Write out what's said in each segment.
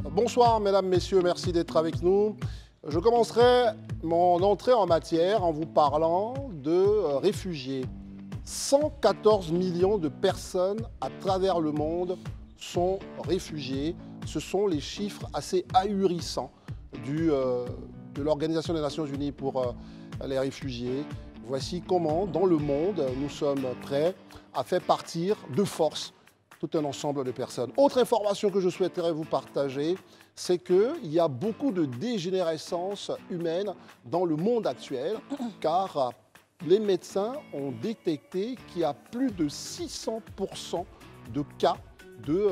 Bonsoir mesdames, messieurs, merci d'être avec nous. Je commencerai mon entrée en matière en vous parlant de réfugiés. 114 millions de personnes à travers le monde sont réfugiées. Ce sont les chiffres assez ahurissants de l'Organisation des Nations Unies pour les réfugiés. Voici comment, dans le monde, nous sommes prêts à faire partir de force tout un ensemble de personnes. Autre information que je souhaiterais vous partager, c'est qu'il y a beaucoup de dégénérescence humaine dans le monde actuel, car les médecins ont détecté qu'il y a plus de 600% de cas de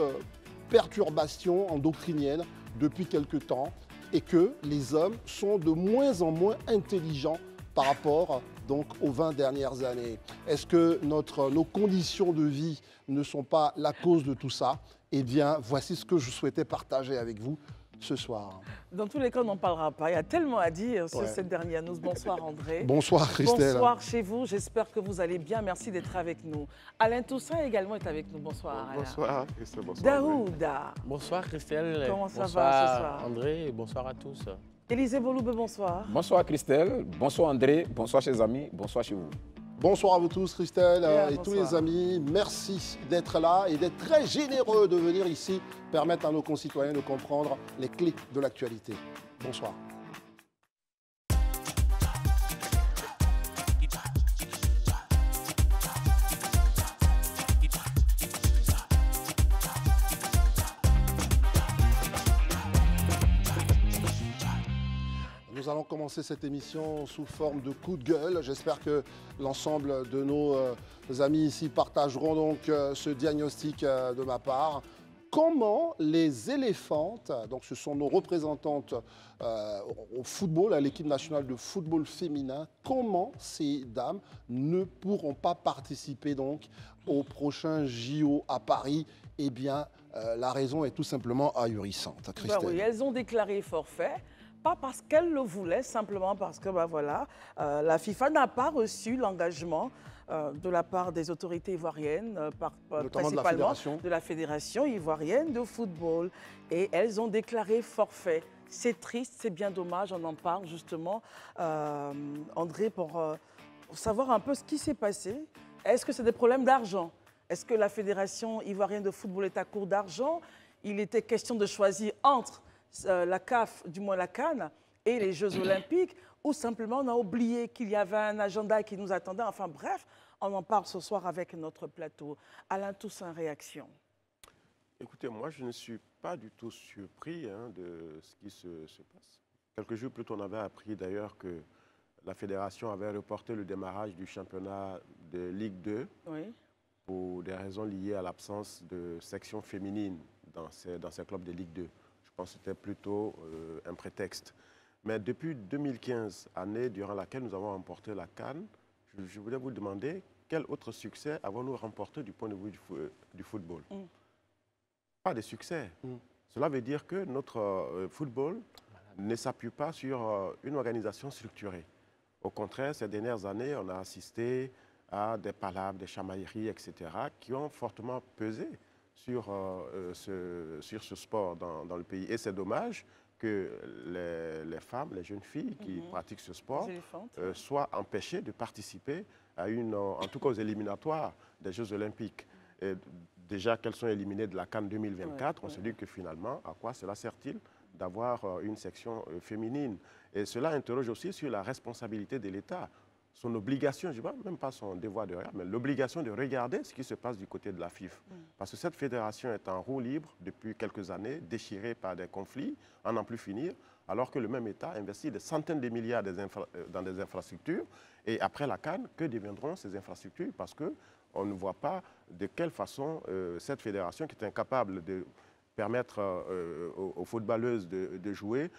perturbations endocriniennes depuis quelque temps et que les hommes sont de moins en moins intelligents par rapport donc, aux 20 dernières années. Est-ce que nos conditions de vie ne sont pas la cause de tout ça? Eh bien, voici ce que je souhaitais partager avec vous ce soir. Dans tous les cas, on n'en parlera pas. Il y a tellement à dire sur cette dernière news. Bonsoir André. Bonsoir Christelle. Bonsoir chez vous. J'espère que vous allez bien. Merci d'être avec nous. Alain Toussaint également est avec nous. Bonsoir Alain. Bonsoir Christelle. Bonsoir Daouda. Bonsoir Christelle. Comment ça bonsoir va ce soir? André et bonsoir à tous. Élisée Boloube, bonsoir. Bonsoir Christelle, bonsoir André, bonsoir chers amis, bonsoir chez vous. Bonsoir à vous tous, Christelle et bonsoir. tous les amis. Merci d'être là et d'être très généreux de venir ici permettre à nos concitoyens de comprendre les clés de l'actualité. Bonsoir. Nous allons commencer cette émission sous forme de coup de gueule. J'espère que l'ensemble de nos amis ici partageront donc ce diagnostic de ma part. Comment les éléphantes, donc ce sont nos représentantes au football, à l'équipe nationale de football féminin, comment ces dames ne pourront pas participer donc au prochain JO à Paris? Eh bien, la raison est tout simplement ahurissante. Christelle. Oui, elles ont déclaré forfait. Pas parce qu'elle le voulait, simplement parce que la FIFA n'a pas reçu l'engagement de la part des autorités ivoiriennes, principalement de la fédération ivoirienne de football. Et elles ont déclaré forfait. C'est triste, c'est bien dommage, on en parle justement, André, pour savoir un peu ce qui s'est passé. Est-ce que c'est des problèmes d'argent? Est-ce que la fédération ivoirienne de football est à court d'argent? Il était question de choisir entre la CAF, du moins la CAN, et les Jeux Olympiques, ou simplement on a oublié qu'il y avait un agenda qui nous attendait. Enfin bref, on en parle ce soir avec notre plateau. Alain Toussaint, réaction. Écoutez, moi je ne suis pas du tout surpris de ce qui se passe. Quelques jours plus tôt, on avait appris d'ailleurs que la fédération avait reporté le démarrage du championnat de Ligue 2 pour des raisons liées à l'absence de section féminine dans ces clubs de Ligue 2. Je pense que c'était plutôt un prétexte. Mais depuis 2015, année durant laquelle nous avons remporté la CAN, je voulais vous demander quel autre succès avons-nous remporté du point de vue du football? Pas de succès. Cela veut dire que notre football ne s'appuie pas sur une organisation structurée. Au contraire, ces dernières années, on a assisté à des palabres, des chamailleries, etc., qui ont fortement pesé sur ce sport dans le pays. Et c'est dommage que les femmes, les jeunes filles qui pratiquent ce sport soient empêchées de participer à en tout cas aux éliminatoires des Jeux Olympiques. Et déjà qu'elles sont éliminées de la CAN 2024, on se dit que finalement, à quoi cela sert-il d'avoir une section féminine? Et cela interroge aussi sur la responsabilité de l'État. Son obligation, je ne dis même pas son devoir de regard, mais l'obligation de regarder ce qui se passe du côté de la FIFA. Parce que cette fédération est en roue libre depuis quelques années, déchirée par des conflits, à n'en plus finir, alors que le même État investit des centaines de milliards dans des infrastructures. Et après la CAN, que deviendront ces infrastructures? Parce qu'on ne voit pas de quelle façon cette fédération, qui est incapable de permettre aux footballeuses de jouer,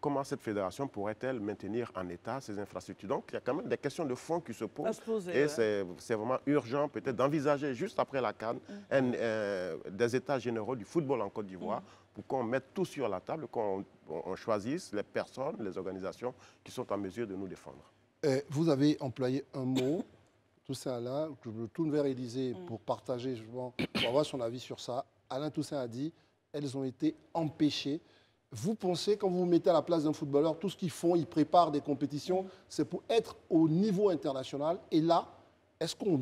comment cette fédération pourrait-elle maintenir en état ces infrastructures? Donc, il y a quand même des questions de fond qui se posent. Et c'est vraiment urgent peut-être d'envisager juste après la CAN des états généraux du football en Côte d'Ivoire pour qu'on mette tout sur la table, qu'on choisisse les personnes, les organisations qui sont en mesure de nous défendre. Vous avez employé un mot, Toussaint là, je me tourne vers Élisée pour partager, pour avoir son avis sur ça. Alain Toussaint a dit elles ont été empêchées. Vous pensez, quand vous vous mettez à la place d'un footballeur, tout ce qu'ils font, ils préparent des compétitions, c'est pour être au niveau international. Et là, est-ce qu'on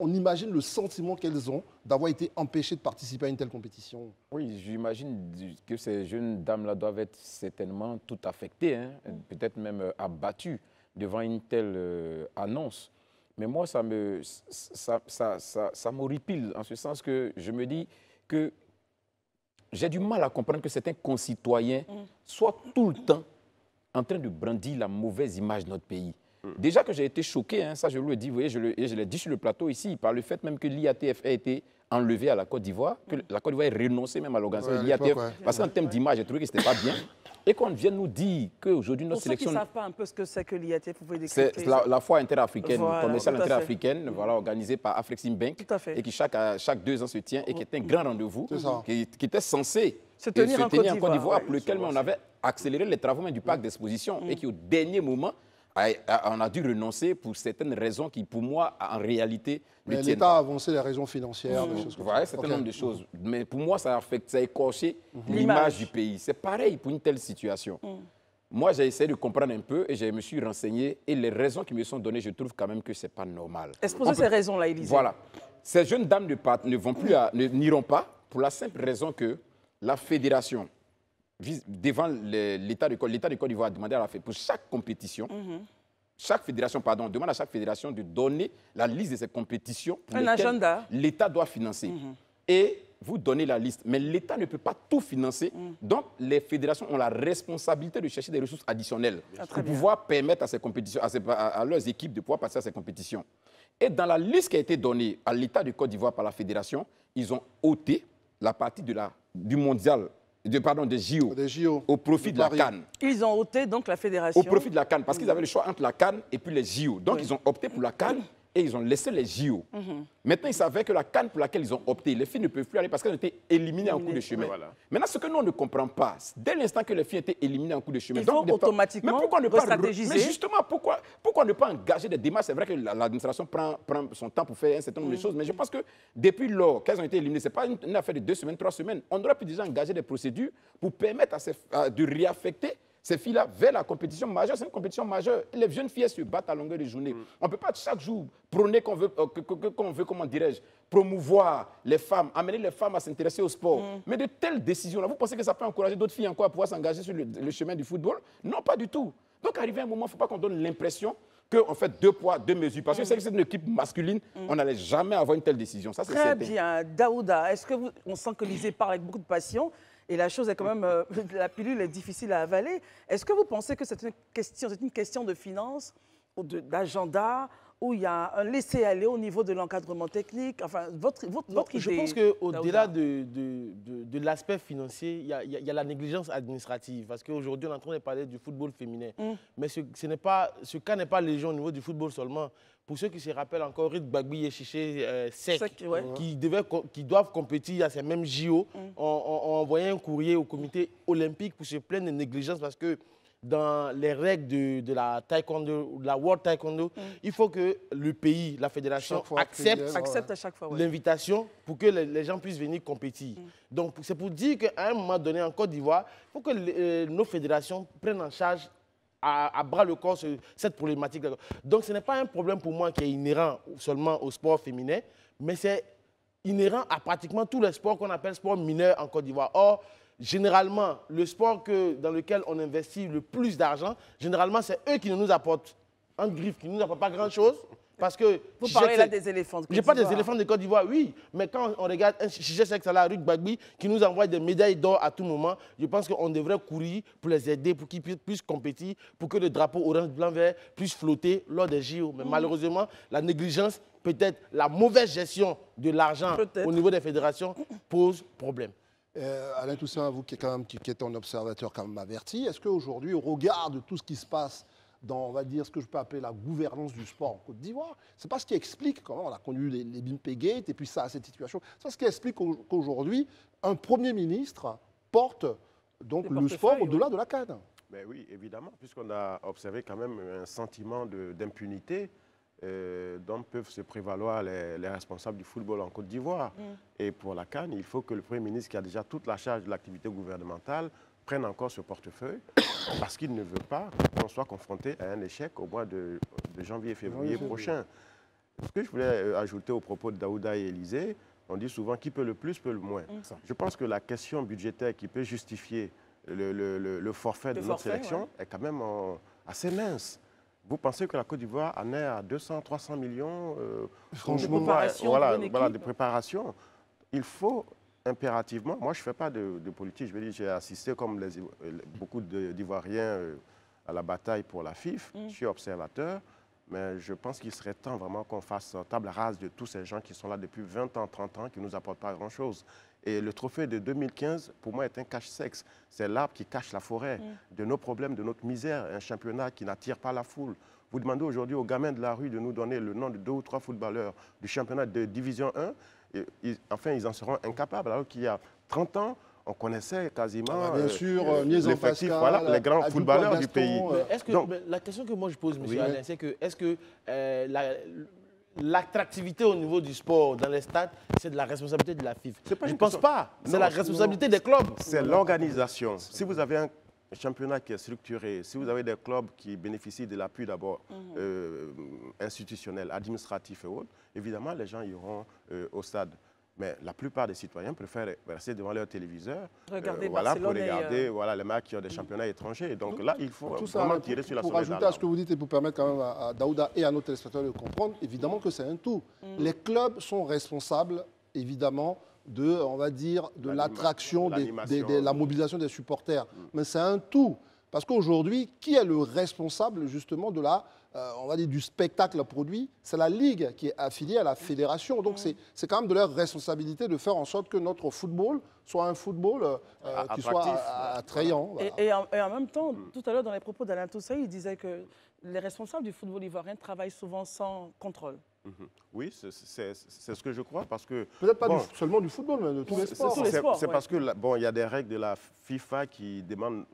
imagine le sentiment qu'elles ont d'avoir été empêchées de participer à une telle compétition? Oui, j'imagine que ces jeunes dames-là doivent être certainement toutes affectées, hein, peut-être même abattues devant une telle annonce. Mais moi, ça m'horripile en ce sens que je me dis que j'ai du mal à comprendre que certains concitoyens soient tout le temps en train de brandir la mauvaise image de notre pays. Déjà que j'ai été choqué, hein, ça je vous le dis, vous voyez, je l'ai dit sur le plateau ici, par le fait même que l'IATF a été enlevé à la Côte d'Ivoire, que la Côte d'Ivoire ait renoncé même à l'organisation de l'IATF, parce qu'en termes d'image, j'ai trouvé que ce n'était pas bien. Et qu'on vienne nous dire qu'aujourd'hui, notre sélection... Pour ceux qui ne savent pas un peu ce que c'est que l'IATF, vous pouvez décrire. C'est la foire interafricaine, voilà, commerciale interafricaine, voilà, organisée par Afreximbank, et qui chaque 2 ans se tient, et qui est un grand rendez-vous, qui était censé se tenir en Côte d'Ivoire, pour lequel on avait accéléré les travaux du parc d'exposition, et qui au dernier moment, on a dû renoncer pour certaines raisons qui, pour moi, en réalité, mais l'État a avancé les raisons financières, des choses comme ça. Oui, un certain nombre de choses. Mais pour moi, ça a écorché l'image du pays. C'est pareil pour une telle situation. Moi, j'ai essayé de comprendre un peu et je me suis renseigné. Et les raisons qui me sont données, je trouve quand même que ce n'est pas normal. Exposez ces raisons-là, Élisée. Voilà. Ces jeunes dames n'iront pas pour la simple raison que la fédération, devant l'État de Côte d'Ivoire, a demandé à la fédération, pour chaque compétition, demande à chaque fédération de donner la liste de ces compétitions pour lesquelles l'État doit financer. Et vous donnez la liste, mais l'État ne peut pas tout financer. Donc, les fédérations ont la responsabilité de chercher des ressources additionnelles pour pouvoir permettre à ces compétitions, à leurs équipes de pouvoir passer à ces compétitions. Et dans la liste qui a été donnée à l'État de Côte d'Ivoire par la fédération, ils ont ôté la partie du mondial, des JO, au profit de la CAN. Ils ont ôté donc la fédération. Au profit de la CAN, parce qu'ils avaient le choix entre la CAN et puis les JO. Donc, ils ont opté pour la CAN et ils ont laissé les JO. Maintenant, ils savaient que la CAN pour laquelle ils ont opté, les filles ne peuvent plus aller parce qu'elles ont été éliminées en cours de chemin. Voilà. Maintenant, ce que nous, on ne comprend pas, dès l'instant que les filles étaient éliminées en cours de chemin, il faut automatiquement restratégiser. Mais justement, pourquoi ne pas engager des démarches? C'est vrai que l'administration prend son temps pour faire un certain nombre de choses, mais je pense que depuis lors qu'elles ont été éliminées, ce n'est pas une affaire de 2 semaines, 3 semaines. On aurait pu déjà engager des procédures pour permettre de réaffecter ces filles-là vers la compétition majeure. C'est une compétition majeure. Les jeunes filles se battent à longueur de journée. On ne peut pas chaque jour prôner qu'on veut, comment dirais-je, promouvoir les femmes, amener les femmes à s'intéresser au sport. Mais de telles décisions-là, vous pensez que ça peut encourager d'autres filles encore à pouvoir s'engager sur le chemin du football? Non, pas du tout. Donc, arrivé à un moment, il ne faut pas qu'on donne l'impression qu'on fait 2 poids, 2 mesures. Parce que c'est une équipe masculine, on n'allait jamais avoir une telle décision. Ça, c'est très bien. Daouda, est-ce que on sent que Lisée parle avec beaucoup de passion? Et la chose est quand même, la pilule est difficile à avaler. Est-ce que vous pensez que c'est une question de finances, d'agenda, où il y a un laisser-aller au niveau de l'encadrement technique? Enfin, votre idée. Je pense qu'au-delà de l'aspect financier, il y a la négligence administrative. Parce qu'aujourd'hui, on est en train de parler du football féminin. Mais ce cas n'est pas léger au niveau du football seulement. Pour ceux qui se rappellent encore, Rit Gbagbi et Chiché Sec, qui doivent compétir à ces mêmes JO, ont envoyé un courrier au comité olympique pour se plaindre de négligence parce que dans les règles de la taekwondo, de la World Taekwondo, il faut que le pays, la fédération, accepte à chaque fois l'invitation pour que les gens puissent venir compétir. Donc, c'est pour dire qu'à un moment donné, en Côte d'Ivoire, il faut que nos fédérations prennent en charge à bras le corps cette problématique. Donc, ce n'est pas un problème pour moi qui est inhérent seulement au sport féminin, mais c'est inhérent à pratiquement tous les sports qu'on appelle sport mineur en Côte d'Ivoire. Or, généralement, le sport dans lequel on investit le plus d'argent, généralement, c'est eux qui nous apportent en griffe, qui ne nous apportent pas grand-chose. Parce que vous parlez là des éléphants de Côte d'Ivoire. Je parle des éléphants de Côte d'Ivoire, oui. Mais quand on regarde un Chiché Sek Salah, Rit Gbagbi, qui nous envoie des médailles d'or à tout moment, je pense qu'on devrait courir pour les aider, pour qu'ils puissent compétir, pour que le drapeau orange, blanc, vert puisse flotter lors des JO. Mais malheureusement, la négligence, peut-être la mauvaise gestion de l'argent au niveau des fédérations pose problème. Alain Toussaint, vous qui êtes un observateur quand même averti, est-ce qu'aujourd'hui, au regard de tout ce qui se passe dans, on va dire, ce que je peux appeler la gouvernance du sport en Côte d'Ivoire, c'est pas ce qui explique, quand même, on a connu les Bimpegate et puis ça, cette situation, c'est ce qui explique qu'aujourd'hui, un Premier ministre porte donc le sport au-delà de la CAN. Ben oui, évidemment, puisqu'on a observé quand même un sentiment d'impunité dont peuvent se prévaloir les responsables du football en Côte d'Ivoire. Et pour la CAN, il faut que le Premier ministre, qui a déjà toute la charge de l'activité gouvernementale, prenne encore ce portefeuille parce qu'il ne veut pas qu'on soit confronté à un échec au mois de janvier et février prochain. Ce que je voulais ajouter au propos de Daouda et Élysée, on dit souvent qui peut le plus, peut le moins. Je pense que la question budgétaire qui peut justifier le forfait de notre sélection est quand même assez mince. Vous pensez que la Côte d'Ivoire en est à 200, 300 millions franchement, de préparation. Il faut impérativement, moi je ne fais pas de politique, je veux dire, j'ai assisté comme beaucoup d'Ivoiriens à la bataille pour la FIF, je suis observateur, mais je pense qu'il serait temps vraiment qu'on fasse table rase de tous ces gens qui sont là depuis 20 ans, 30 ans, qui ne nous apportent pas grand-chose. Et le trophée de 2015, pour moi, est un cache-sexe. C'est l'arbre qui cache la forêt de nos problèmes, de notre misère, un championnat qui n'attire pas la foule. Vous demandez aujourd'hui aux gamins de la rue de nous donner le nom de 2 ou 3 footballeurs du championnat de Division 1, enfin, ils en seront incapables. Alors qu'il y a 30 ans, on connaissait quasiment l'effectif, les grands footballeurs du pays. Donc, la question que moi je pose, M. Alain, c'est que est-ce que l'attractivité au niveau du sport dans les stades, c'est de la responsabilité de la FIFA? Je ne pense pas. C'est la responsabilité des clubs. C'est l'organisation. Si vous avez un championnat qui est structuré, si vous avez des clubs qui bénéficient de l'appui d'abord institutionnel, administratif et autres, évidemment, les gens iront au stade. Mais la plupart des citoyens préfèrent rester devant leur téléviseur pour regarder les matchs qui ont des championnats étrangers. Donc là, il faut vraiment tirer sur la sonnette d'alarme. Pour ajouter à ce que vous dites et pour permettre quand même à Daouda et à nos téléspectateurs de comprendre, évidemment que c'est un tout. Les clubs sont responsables, évidemment, on va dire, de l'attraction, de la mobilisation des supporters. Mais c'est un tout. Parce qu'aujourd'hui, qui est le responsable justement de on va dire, du spectacle produit? C'est la Ligue qui est affiliée à la fédération. Donc c'est quand même de leur responsabilité de faire en sorte que notre football soit un football qui soit attrayant. Voilà. Et en même temps, tout à l'heure dans les propos d'Alain Toussaint, il disait que les responsables du football ivoirien travaillent souvent sans contrôle. Oui, c'est ce que je crois parce que... Peut-être pas seulement du football, mais de tous les sports. C'est parce que, il y a des règles de la FIFA qui demandent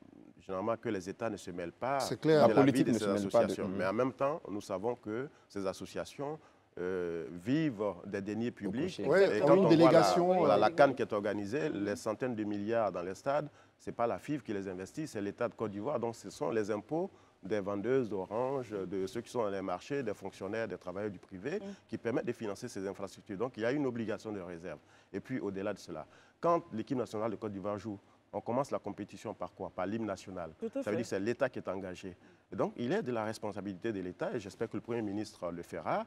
généralement que les États ne se mêlent pas de la politique de ces associations. Mais en même temps, nous savons que ces associations vivent des deniers publics. Et quand on voit la CAN qui est organisée, les centaines de milliards dans les stades, ce n'est pas la FIFA qui les investit, c'est l'État de Côte d'Ivoire. Donc ce sont les impôts des vendeuses d'Orange, de ceux qui sont dans les marchés, des fonctionnaires, des travailleurs du privé, qui permettent de financer ces infrastructures. Donc il y a une obligation de réserve. Et puis au-delà de cela, quand l'équipe nationale de Côte d'Ivoire joue, on commence la compétition par quoi? Par l'hymne national. Ça veut dire que c'est l'État qui est engagé. Et donc, il est de la responsabilité de l'État, et j'espère que le Premier ministre le fera,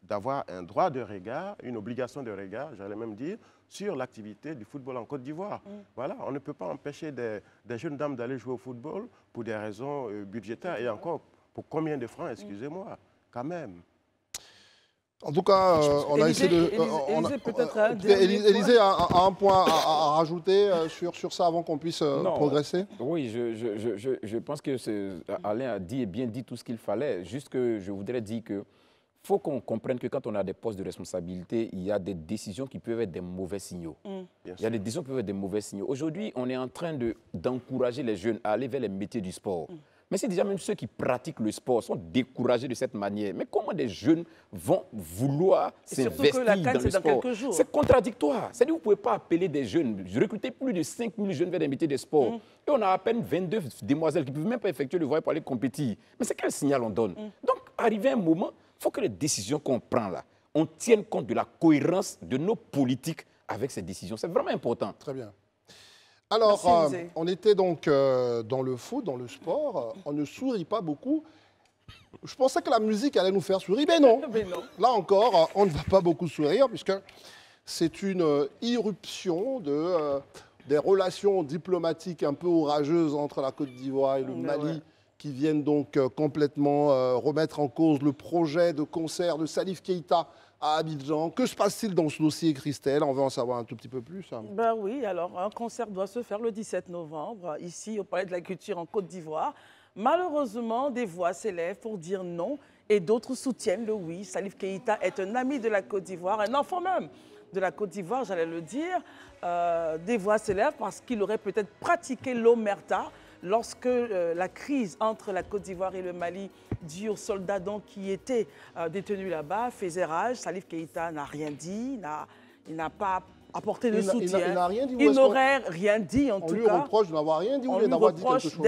d'avoir un droit de regard, une obligation de regard, j'allais même dire, sur l'activité du football en Côte d'Ivoire. Voilà, on ne peut pas empêcher des jeunes dames d'aller jouer au football pour des raisons budgétaires. Et encore, pour combien de francs, excusez-moi, quand même. En tout cas, on a essayé de... Élysée a un point à rajouter sur ça avant qu'on puisse progresser. Oui, je pense que Alain a dit et bien dit tout ce qu'il fallait. Juste que je voudrais dire que faut qu'on comprenne que quand on a des postes de responsabilité, il y a des décisions qui peuvent être des mauvais signaux. Il y a des décisions qui peuvent être des mauvais signaux. Aujourd'hui, on est en train d'encourager les jeunes à aller vers les métiers du sport. Mais c'est déjà même ceux qui pratiquent le sport sont découragés de cette manière. Mais comment des jeunes vont vouloir s'investir dans le sport? C'est contradictoire. C'est-à-dire que vous ne pouvez pas appeler des jeunes, recruter plus de 5000 jeunes vers des métiers de sport. Et on a à peine 22 demoiselles qui ne peuvent même pas effectuer le voyage pour aller compétir. Mais c'est quel signal on donne? Donc, arrivé un moment, il faut que les décisions qu'on prend là, on tienne compte de la cohérence de nos politiques avec ces décisions. C'est vraiment important. Très bien. Alors, on était donc dans le foot, dans le sport. On ne sourit pas beaucoup. Je pensais que la musique allait nous faire sourire, mais non. Là encore, on ne va pas beaucoup sourire puisque c'est une irruption des relations diplomatiques un peu orageuses entre la Côte d'Ivoire et le Mali qui viennent donc complètement remettre en cause le projet de concert de Salif Keïta à Abidjan. Que se passe-t-il dans ce dossier, Christelle? On veut en savoir un tout petit peu plus. Ben oui, alors un concert doit se faire le 17 novembre, ici au Palais de la Culture en Côte d'Ivoire. Malheureusement, des voix s'élèvent pour dire non et d'autres soutiennent le oui. Salif Keïta est un ami de la Côte d'Ivoire, un enfant même de la Côte d'Ivoire, j'allais le dire. Des voix s'élèvent parce qu'il aurait peut-être pratiqué l'omerta lorsque la crise entre la Côte d'Ivoire et le Mali due aux soldats donc, qui étaient détenus là-bas faisait rage, Salif Keïta n'a rien dit, il n'a pas apporté de soutien. Il n'a rien dit. Il n'aurait rien dit en tout cas. On lui reproche de n'avoir rien dit ou d'avoir dit quelque chose.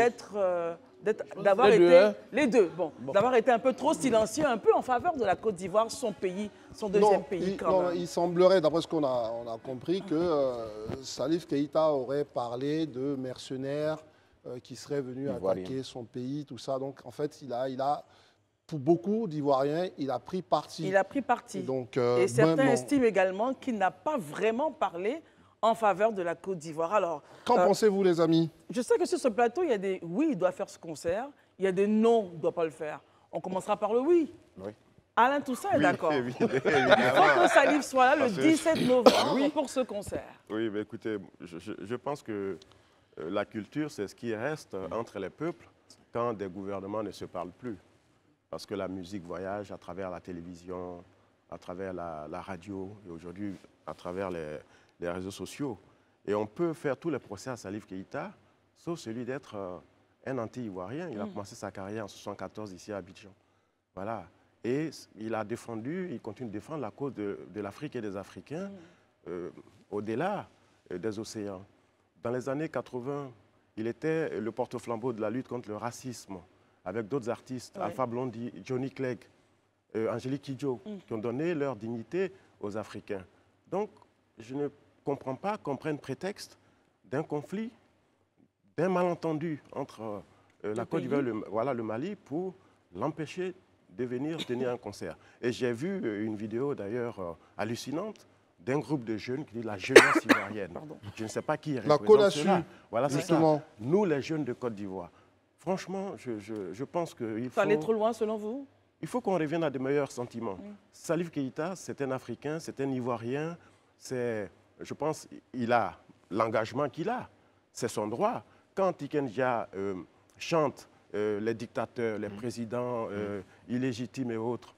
D'avoir été les deux, d'avoir été un peu trop silencieux, un peu en faveur de la Côte d'Ivoire, son pays, son deuxième pays. Il semblerait, d'après ce qu'on a compris, que Salif Keïta aurait parlé de mercenaires qui seraient venus attaquer son pays, tout ça. Donc en fait, il a pour beaucoup d'Ivoiriens, il a pris parti. Il a pris parti. Et certains estiment également qu'il n'a pas vraiment parlé en faveur de la Côte d'Ivoire. Alors, qu'en pensez-vous, les amis? Je sais que sur ce plateau, il y a des oui, il doit faire ce concert. Il y a des non, il ne doit pas le faire. On commencera par le oui. Oui. Alain Toussaint est d'accord. Il faut que Salif soit là le 17 novembre pour ce concert. Oui, mais écoutez, je pense que la culture, c'est ce qui reste entre les peuples quand des gouvernements ne se parlent plus. Parce que la musique voyage à travers la télévision, à travers la radio et aujourd'hui à travers les réseaux sociaux. Et on peut faire tous les procès à Salif Keïta, sauf celui d'être un anti-ivoirien. Il a commencé sa carrière en 1974 ici à Abidjan. Voilà. Et il a défendu, il continue de défendre la cause de l'Afrique et des Africains au-delà des océans. Dans les années 80, il était le porte-flambeau de la lutte contre le racisme, avec d'autres artistes, Alpha Blondy, Johnny Clegg, Angélique Kidjo, qui ont donné leur dignité aux Africains. Donc, je ne comprends pas qu'on prenne prétexte d'un conflit, d'un malentendu entre la Côte d'Ivoire et le Mali pour l'empêcher de venir tenir un concert. Et j'ai vu une vidéo d'ailleurs hallucinante d'un groupe de jeunes qui dit la jeunesse ivoirienne. Je ne sais pas qui représente cela. Voilà, c'est ça. Nous, les jeunes de Côte d'Ivoire. Franchement, je pense qu'il faut... Ça allait trop loin selon vous? Il faut qu'on revienne à de meilleurs sentiments. Salif Keïta, c'est un Africain, c'est un Ivoirien. Je pense qu'il a l'engagement qu'il a. C'est son droit. Quand Tiken Jah chante les dictateurs, les présidents illégitimes et autres,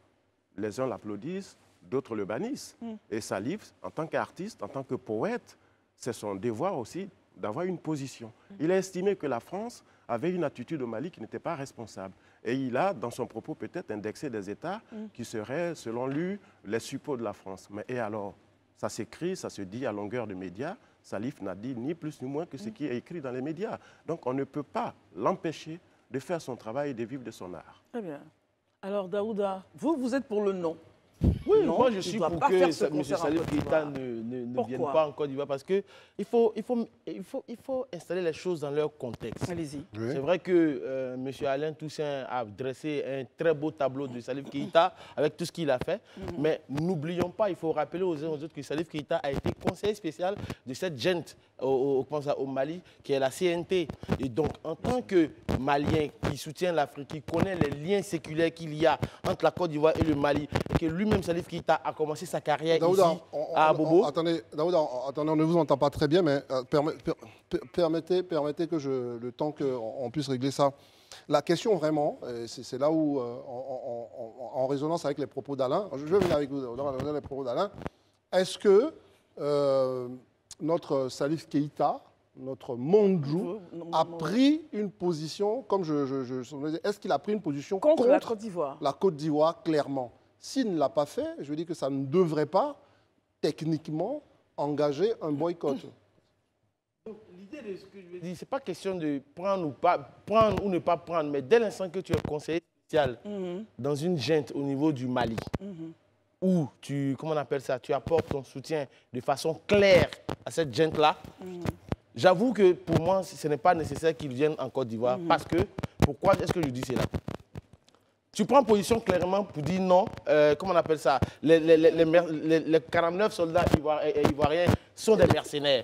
les uns l'applaudissent, d'autres le bannissent. Et Salif, en tant qu'artiste, en tant que poète, c'est son devoir aussi d'avoir une position. Il a estimé que la France avait une attitude au Mali qui n'était pas responsable. Et il a, dans son propos, peut-être indexé des États qui seraient, selon lui, les suppôts de la France. Mais et alors? Ça s'écrit, ça se dit à longueur de médias. Salif n'a dit ni plus ni moins que ce qui est écrit dans les médias. Donc on ne peut pas l'empêcher de faire son travail et de vivre de son art. Très bien. Alors Daouda, vous êtes pour le non? Oui, non, moi je suis pour que M. Salif Keïta ne vienne pas en Côte d'Ivoire parce qu'il faut installer les choses dans leur contexte. Allez-y. Oui. C'est vrai que M. Alain Toussaint a dressé un très beau tableau de Salif Keïta avec tout ce qu'il a fait, mais n'oublions pas, il faut rappeler aux uns aux autres que Salif Keïta a été conseiller spécial de cette junte au Mali, qui est la CNT. Et donc, en tant que Malien qui soutient l'Afrique, qui connaît les liens séculaires qu'il y a entre la Côte d'Ivoire et le Mali, et que lui-même, Salif Keïta, a commencé sa carrière ici, à Bobo. Attendez, Daouda, on ne vous entend pas très bien, mais permettez que le temps qu'on puisse régler ça. La question vraiment, c'est là où, en résonance avec les propos d'Alain, je vais venir avec vous dans les propos d'Alain, est-ce que notre Salif Keïta, notre Mondjou, a pris une position, comme est-ce qu'il a pris une position contre la Côte d'Ivoire? La Côte d'Ivoire, clairement. S'il ne l'a pas fait, je dis que ça ne devrait pas, techniquement, engager un boycott. L'idée de ce que je veux dire, ce n'est pas question de prendre ou ne pas prendre, mais dès l'instant que tu es conseiller spécial dans une junte au niveau du Mali, où comment on appelle ça, tu apportes ton soutien de façon claire à cette junte-là, j'avoue que pour moi, ce n'est pas nécessaire qu'ils viennent en Côte d'Ivoire. Parce que, pourquoi est-ce que je dis cela? Tu prends position clairement pour dire non, comment on appelle ça, les 49 soldats ivoiriens sont des mercenaires.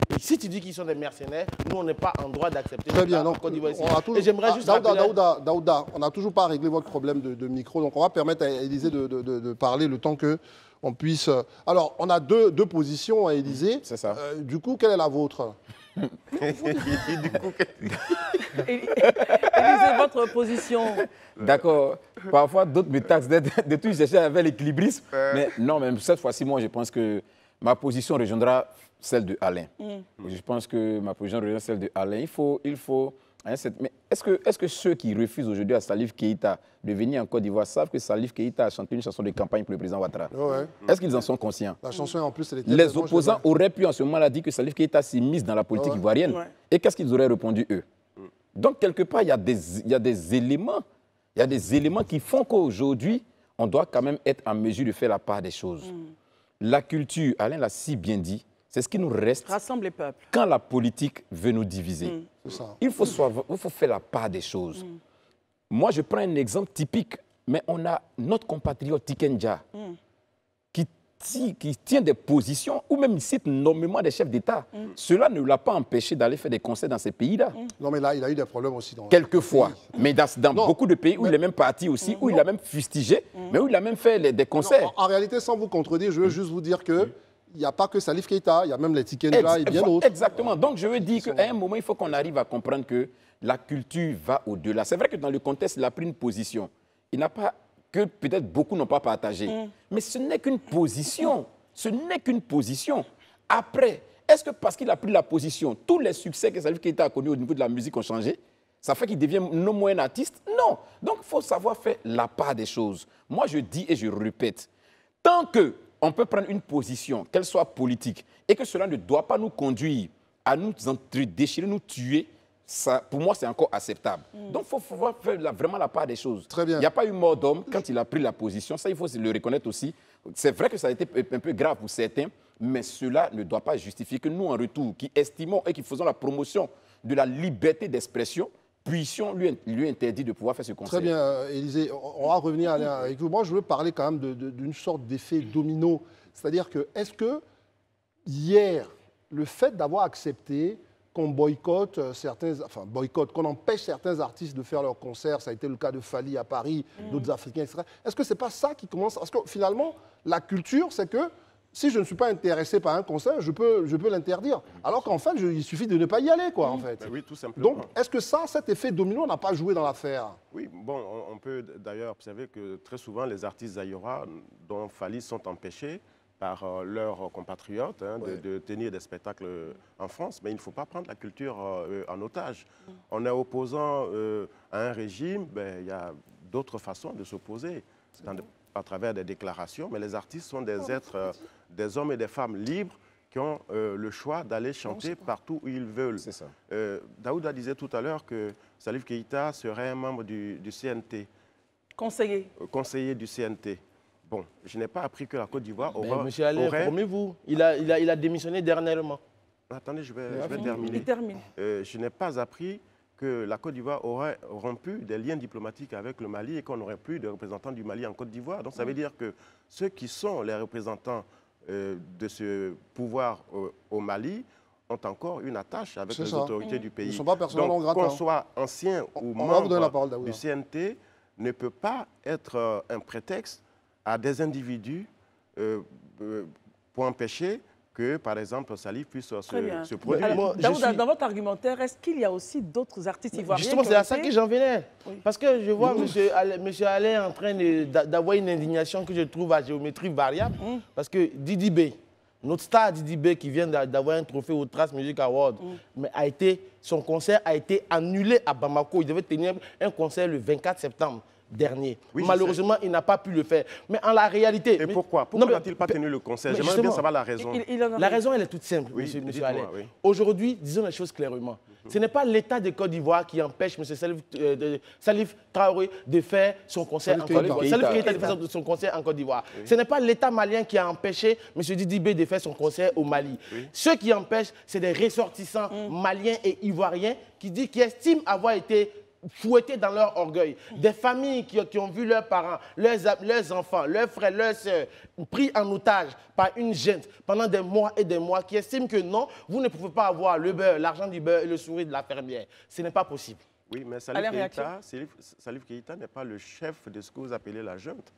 Et si tu dis qu'ils sont des mercenaires, nous, on n'est pas en droit d'accepter. Très bien, donc, et j'aimerais juste Daouda, on n'a toujours pas réglé votre problème de micro, donc on va permettre à Élisée de parler le temps qu'on puisse... Alors, on a deux positions à Élisée. C'est ça. Du coup, quelle est la vôtre? Élisée, votre position. D'accord. Parfois, d'autres me taxent de tout chercher avec l'équilibrisme. Mais non, même cette fois-ci, moi, je pense que ma position rejoindra celle de Alain. Je pense que ma position rejoint celle de Alain. Il faut mais est-ce que ceux qui refusent aujourd'hui à Salif Keïta de venir en Côte d'Ivoire savent que Salif Keïta a chanté une chanson de campagne pour le président Ouattara? Ouais. Est-ce qu'ils en sont conscients? La chanson, en plus, elle était Les opposants auraient pu en ce moment-là dire que Salif Keïta s'immisce dans la politique ivoirienne. Ouais. Et qu'est-ce qu'ils auraient répondu, eux? Donc, quelque part, il y a des éléments qui font qu'aujourd'hui, on doit quand même être en mesure de faire la part des choses. La culture, Alain l'a si bien dit, c'est ce qui nous reste Rassemble les peuples. quand la politique veut nous diviser. C'est ça. Il faut faire la part des choses. Moi, je prends un exemple typique, mais on a notre compatriote Tikenja qui tient des positions, ou même il cite nommément des chefs d'État. Cela ne l'a pas empêché d'aller faire des concerts dans ces pays-là. Non, mais là, il a eu des problèmes aussi. Quelquefois. Mais dans beaucoup de pays où il est même parti aussi, où il a même fustigé, mais où il a même fait des concerts. Non, en réalité, sans vous contredire, je veux juste vous dire que il n'y a pas que Salif Keïta, il y a même les Tikenja et bien d'autres. Exactement. Donc, je veux dire qu'à un moment, il faut qu'on arrive à comprendre que la culture va au-delà. C'est vrai que dans le contexte, il a pris une position. Il n'a pas, que peut-être beaucoup n'ont pas partagé. Mais ce n'est qu'une position. Ce n'est qu'une position. Après, est-ce que parce qu'il a pris la position, tous les succès que Salif Keïta a connus au niveau de la musique ont changé? Ça fait qu'il devient non moins un artiste? Non. Donc, il faut savoir faire la part des choses. Moi, je dis et je répète, tant que on peut prendre une position, qu'elle soit politique, et que cela ne doit pas nous conduire à nous déchirer, nous tuer, ça, pour moi, c'est encore acceptable. Donc, il faut faire vraiment la part des choses. Très bien. Il n'y a pas eu mort d'homme quand il a pris la position. Ça, il faut le reconnaître aussi. C'est vrai que ça a été un peu grave pour certains, mais cela ne doit pas justifier que nous, en retour, qui estimons et qui faisons la promotion de la liberté d'expression, puissions lui interdire de pouvoir faire ce concert. Très bien, Élisée. On va revenir avec vous. Moi, je veux parler quand même d'une sorte d'effet domino. C'est-à-dire que, est-ce que hier, le fait d'avoir accepté qu'on boycotte qu'on empêche certains artistes de faire leurs concerts, ça a été le cas de Fally à Paris, d'autres Africains, etc. Est-ce que ce n'est pas ça qui commence? Parce que finalement, la culture, c'est que si je ne suis pas intéressé par un concert, je peux l'interdire. Alors qu'en fait, il suffit de ne pas y aller, quoi, en fait. Ben oui, tout simplement. Donc, est-ce que cet effet domino n'a pas joué dans l'affaire? Oui, bon, on peut d'ailleurs observer que très souvent, les artistes zaïrois dont Fally sont empêchés par leurs compatriotes de tenir des spectacles en France, mais il ne faut pas prendre la culture en otage. On est opposant à un régime, il y a d'autres façons de s'opposer à travers des déclarations, mais les artistes sont des êtres, des hommes et des femmes libres qui ont le choix d'aller chanter partout où ils veulent. C'est ça. Daouda disait tout à l'heure que Salif Keïta serait un membre du CNT. Conseiller. Conseiller du CNT. Bon, je n'ai pas appris que la Côte d'Ivoire aurait... Monsieur Alain, informez-vous, il a démissionné dernièrement. Attendez, je vais terminer. Il termine. Je n'ai pas appris que la Côte d'Ivoire aurait rompu des liens diplomatiques avec le Mali et qu'on n'aurait plus de représentants du Mali en Côte d'Ivoire. Donc ça veut dire que ceux qui sont les représentants de ce pouvoir au Mali ont encore une attache avec les autorités du pays. Ils ne sont pas personnellement Donc qu'on soit ancien ou membre du CNT ne peut pas être un prétexte à des individus pour empêcher que, par exemple, Salif puisse se produire. Alors, dans votre argumentaire, est-ce qu'il y a aussi d'autres artistes ivoiriens? Justement, c'est à ça que j'en venais. Oui. Parce que je vois M. Alain en train d'avoir une indignation que je trouve à géométrie variable. Parce que Didi B, notre star Didi B qui vient d'avoir un trophée au Trace Music Award, mais son concert a été annulé à Bamako. Il devait tenir un concert le 24 septembre. Dernier. Oui, malheureusement, il n'a pas pu le faire. Mais en la réalité... Et pourquoi n'a-t-il pas tenu le concert? J'aimerais bien savoir la raison. La raison, elle est toute simple, monsieur Alain. Oui. Aujourd'hui, disons les choses clairement. Ce n'est pas l'État de Côte d'Ivoire qui empêche M. Salif Traoré de faire son concert en Côte d'Ivoire. Salif Keïta de faire son concert en Côte d'Ivoire. Ce n'est pas l'État malien qui a empêché M. Didi B de faire son concert au Mali. Ceux qui empêchent, c'est des ressortissants maliens et ivoiriens qui estiment avoir été fouettés dans leur orgueil. Des familles qui ont vu leurs parents, leurs enfants, leurs frères, leurs sœurs pris en otage par une junte pendant des mois et des mois, qui estiment que non, vous ne pouvez pas avoir le beurre, l'argent du beurre et le sourire de la fermière. Ce n'est pas possible. Oui, mais Salif Keïta n'est pas le chef de ce que vous appelez la junte.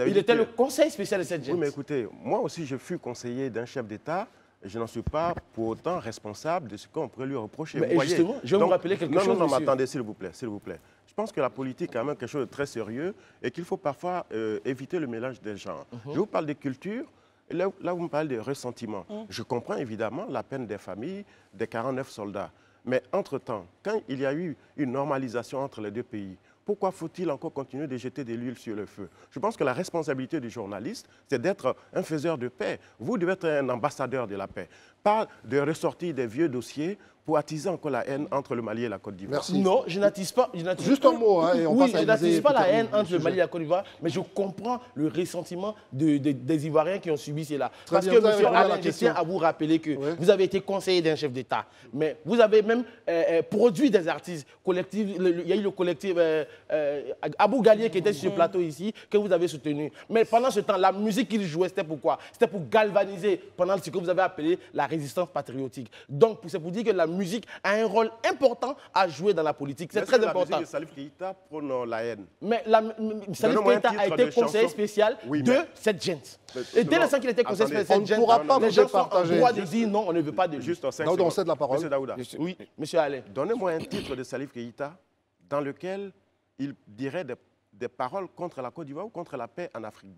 Il était le conseil spécial de cette junte. Oui, mais écoutez, moi aussi je fus conseiller d'un chef d'État. Je n'en suis pas pour autant responsable de ce qu'on pourrait lui reprocher. Mais justement, je vais vous rappeler quelque chose. Non, attendez, s'il vous plaît, s'il vous plaît. Je pense que la politique est quand même quelque chose de très sérieux et qu'il faut parfois éviter le mélange des genres. Je vous parle de culture. Là où vous me parlez de ressentiment, je comprends évidemment la peine des familles des 49 soldats. Mais entre-temps, quand il y a eu une normalisation entre les deux pays, pourquoi faut-il encore continuer de jeter de l'huile sur le feu? Je pense que la responsabilité du journaliste, c'est d'être un faiseur de paix. Vous devez être un ambassadeur de la paix, pas de ressortir des vieux dossiers pour attiser encore la haine entre le Mali et la Côte d'Ivoire. Merci. Non, je n'attise pas. Juste un mot, hein, et on passe à je n'attise Élysée, pas la peut-être haine entre le sujet. Mali et la Côte d'Ivoire, mais je comprends le ressentiment des Ivoiriens qui ont subi cela. Très Parce bien, que, vous avez monsieur répondu à la Alain, je question. tiens à vous rappeler que Ouais. vous avez été conseiller d'un chef d'État, mais vous avez même produit des artistes collectifs. Il y a eu le collectif Abou Gallier qui était sur ce plateau ici, que vous avez soutenu. Mais pendant ce temps, la musique qu'il jouait, c'était pourquoi? C'était pour galvaniser pendant ce que vous avez appelé la résistance patriotique. Donc, c'est pour dire que la musique a un rôle important à jouer dans la politique. C'est très important. La musique de Salif Keïta prône la haine. Mais Salif Donnez-moi un Keïta a titre été de conseiller chanson. spécial Oui, de mais- cette gente. Mais- Et dès non, l'instant qu'il était conseiller attendez. spécial On de ne cette pourra gente, pas les vous gens sont en départager. droit de dire non, on ne veut pas de lui. Juste en 5 Daouda, on secondes. cède la parole. Monsieur Daouda, Oui, monsieur Alain. donnez-moi un titre de Salif Keïta dans lequel il dirait des paroles contre la Côte d'Ivoire ou contre la paix en Afrique.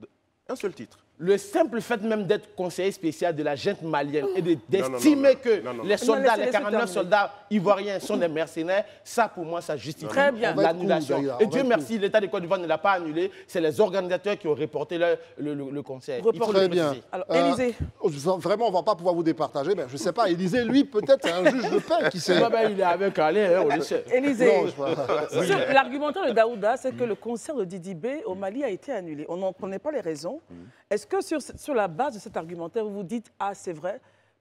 Un seul titre. Le simple fait même d'être conseiller spécial de la junte malienne et non, d'estimer non, que non, non. les soldats, laissez les 49 terminer. soldats ivoiriens sont des mercenaires, ça pour moi, ça justifie Très bien. On va être l'annulation. cool, d'ailleurs, Et on va Dieu être merci, l'État de Côte d'Ivoire ne l'a pas annulé, c'est les organisateurs qui ont reporté le concert. Il faut Très le bien. préciser. Alors, Élysée. Vraiment, on ne va pas pouvoir vous départager. Mais je ne sais pas, Élysée, lui, peut-être, c'est un juge de paix, qui sait. Ah ben, il est avec Alain, on le sait. Élysée. Non, je- L'argumentaire de Daouda, c'est que le concert de Didi B au Mali a été annulé. On n'en connaît pas les raisons. Est-ce que sur la base de cet argumentaire, vous vous dites, ah, c'est vrai,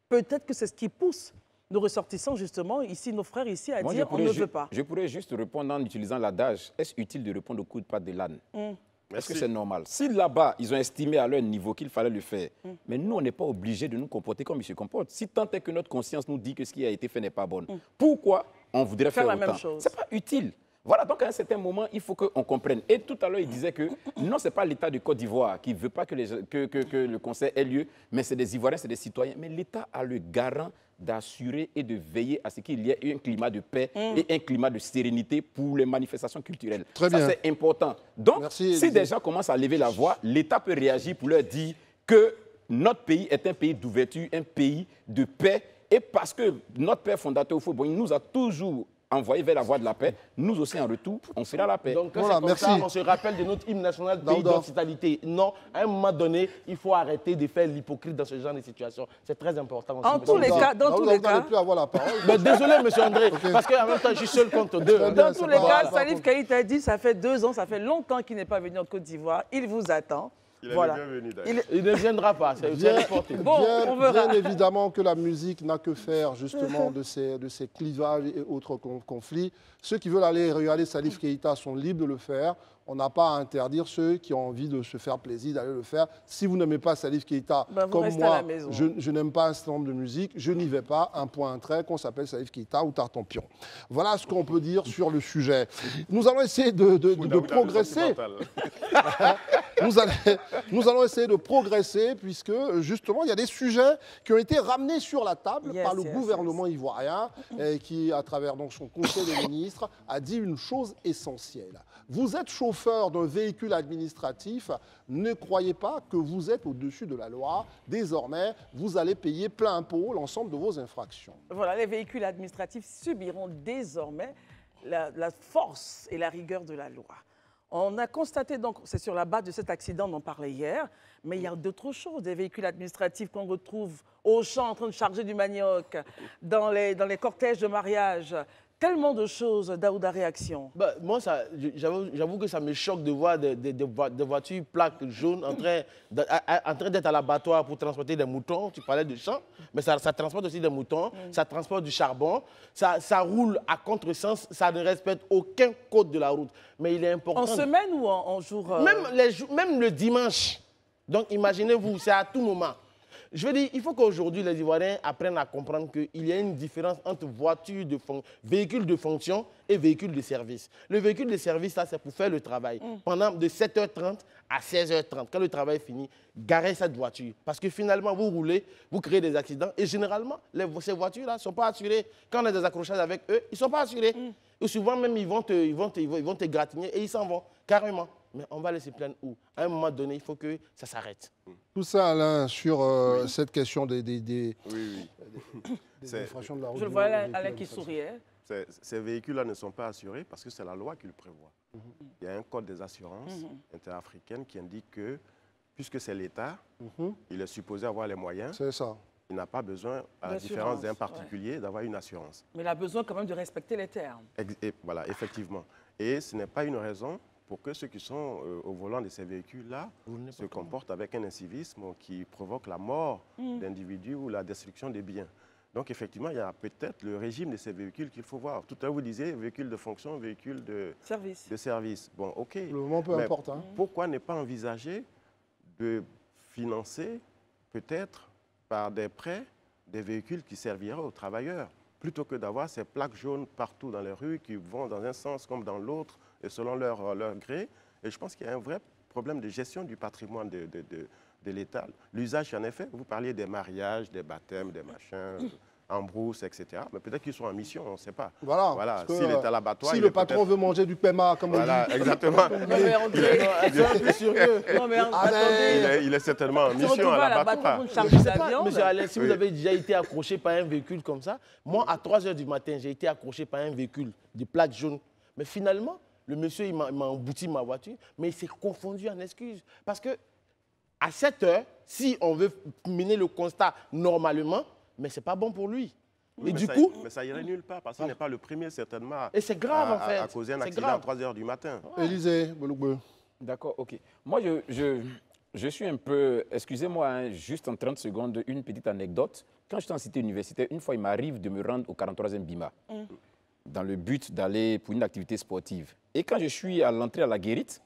peut-être que c'est ce qui pousse nos ressortissants, justement, ici, nos frères ici, à Moi, dire on ne veut pas? Je pourrais juste répondre en utilisant l'adage. Est-ce utile de répondre au coup de patte de l'âne? Est-ce que c'est normal? Si là-bas, ils ont estimé à leur niveau qu'il fallait le faire, mais nous, on n'est pas obligés de nous comporter comme ils se comportent. Si tant est que notre conscience nous dit que ce qui a été fait n'est pas bon, pourquoi on voudrait faire la autant? même chose. Ce n'est pas utile. Voilà, donc à un certain moment, il faut qu'on comprenne. Et tout à l'heure, il disait que non, ce n'est pas l'État de Côte d'Ivoire qui ne veut pas que le concert ait lieu, mais c'est des Ivoiriens, c'est des citoyens. Mais l'État a le garant d'assurer et de veiller à ce qu'il y ait un climat de paix et un climat de sérénité pour les manifestations culturelles. Très Ça, bien. c'est important. Donc, Merci, si Élysée. des gens commencent à lever la voix, l'État peut réagir pour leur dire que notre pays est un pays d'ouverture, un pays de paix. Et parce que notre père fondateur au football, il nous a toujours envoyé vers la voie de la paix, nous aussi en retour, on fera la paix. Donc, quand Voilà, c'est comme merci. ça, on se rappelle de notre hymne national, pays Daouda. d'hospitalité. Non, à un moment donné, il faut arrêter de faire l'hypocrite dans ce genre de situation. C'est très important aussi. En monsieur tous les Daouda. cas, dans tous Daouda, les vous n'allez cas, plus avoir la parole. Mais désolé, monsieur André, parce qu'en même temps, je suis seul contre deux. Très bien. dans tous c'est les pas cas, grave. Salif Keïta dit, ça fait 2 ans, ça fait longtemps qu'il n'est pas venu en Côte d'Ivoire. Il vous attend. Il est Voilà. le bienvenu, d'ailleurs. Il est- Il ne viendra pas, c'est Bien, reporté. Bon, on verra. bien évidemment que la musique n'a que faire justement de ces clivages et autres conflits. Ceux qui veulent aller regarder Salif Keïta sont libres de le faire. On n'a pas à interdire ceux qui ont envie de se faire plaisir d'aller le faire. Si vous n'aimez pas Salif Keïta, Ben, vous comme restez à moi, la maison. je n'aime pas un certain nombre de musique, je n'y vais pas, un point, un trait, qu'on s'appelle Salif Keïta ou Tartampion. Voilà ce qu'on peut dire sur le sujet. Nous allons essayer de Daouda, le progresser. sentimental. Nous allons essayer de progresser puisque justement il y a des sujets qui ont été ramenés sur la table Yes, par le yes, gouvernement ivoirien qui, à travers donc, son conseil des ministres, a dit une chose essentielle. Vous êtes chauffeur d'un véhicule administratif, ne croyez pas que vous êtes au-dessus de la loi. Désormais, vous allez payer plein pot l'ensemble de vos infractions. Voilà, les véhicules administratifs subiront désormais la force et la rigueur de la loi. On a constaté, donc, c'est sur la base de cet accident dont on parlait hier, mais il y a d'autres choses, des véhicules administratifs qu'on retrouve au champ en train de charger du manioc, dans les cortèges de mariage, tellement de choses. Daouda, réaction. Bah, moi, j'avoue que ça me choque de voir des voitures plaques jaunes en train d'être à l'abattoir pour transporter des moutons. Tu parlais de champ, mais ça transporte aussi des moutons, ça transporte du charbon, ça roule à contresens, ça ne respecte aucun code de la route. Mais il est important. En semaine ou en jour Même le dimanche. Donc, imaginez-vous, c'est à tout moment. Je veux dire, il faut qu'aujourd'hui, les Ivoiriens apprennent à comprendre qu'il y a une différence entre véhicules de fonction et véhicules de service. Le véhicule de service, ça, c'est pour faire le travail. Pendant de 7h30 à 16h30, quand le travail est fini, garez cette voiture. Parce que finalement, vous roulez, vous créez des accidents. Et généralement, ces voitures-là ne sont pas assurées. Quand on a des accrochages avec eux, ils ne sont pas assurés. Et souvent même, ils vont te gratigner et ils s'en vont, carrément. mais on va aller se plaindre où? À un moment donné, il faut que ça s'arrête. Tout ça, Alain, sur cette question des infractions de la route. Je le vois Alain qui souriait. Ces véhicules-là ne sont pas assurés parce que c'est la loi qui le prévoit. Il y a un code des assurances interafricaines qui indique que, puisque c'est l'État, il est supposé avoir les moyens. C'est ça. Il n'a pas besoin, à la différence d'un particulier, d'avoir une assurance. Mais il a besoin quand même de respecter les termes. Voilà, effectivement. Et ce n'est pas une raison pour que ceux qui sont au volant de ces véhicules-là se comportent avec un incivisme qui provoque la mort d'individus ou la destruction des biens. Donc, effectivement, il y a peut-être le régime de ces véhicules qu'il faut voir. Tout à l'heure, vous disiez véhicule de fonction, véhicule de service. Bon, OK. Le moment peu importe. Hein. Pourquoi ne pas envisager de financer peut-être par des prêts des véhicules qui serviraient aux travailleurs, plutôt que d'avoir ces plaques jaunes partout dans les rues qui vont dans un sens comme dans l'autre et selon leur gré. Et je pense qu'il y a un vrai problème de gestion du patrimoine de l'État. L'usage, en effet, vous parliez des mariages, des baptêmes, des machins, en brousse, etc. Mais peut-être qu'ils sont en mission, on ne sait pas. Voilà. S'il est à l'abattoir, si le patron veut manger du paiement, comme on dit. Voilà, exactement. Non, mais André, il est certainement en mission à l'abattoir. Monsieur Alain, si vous avez déjà été accroché par un véhicule comme ça, moi, à 3 h du matin, j'ai été accroché par un véhicule de plaque jaune. Mais finalement, le monsieur, il m'a embouti ma voiture, mais il s'est confondu en excuses. Parce que à 7 h, si on veut mener le constat normalement, mais ce n'est pas bon pour lui. Oui, mais ça irait nulle part, parce qu'il n'est pas le premier, certainement, et c'est grave, en fait. à causer un accident à 3 h du matin. Élisée Bolougbe. D'accord, OK. Moi, je suis un peu, excusez-moi, hein, juste en 30 secondes, une petite anecdote. Quand j'étais en cité universitaire, une fois, il m'arrive de me rendre au 43e BIMA, dans le but d'aller pour une activité sportive. Et quand je suis à l'entrée à la Guérite,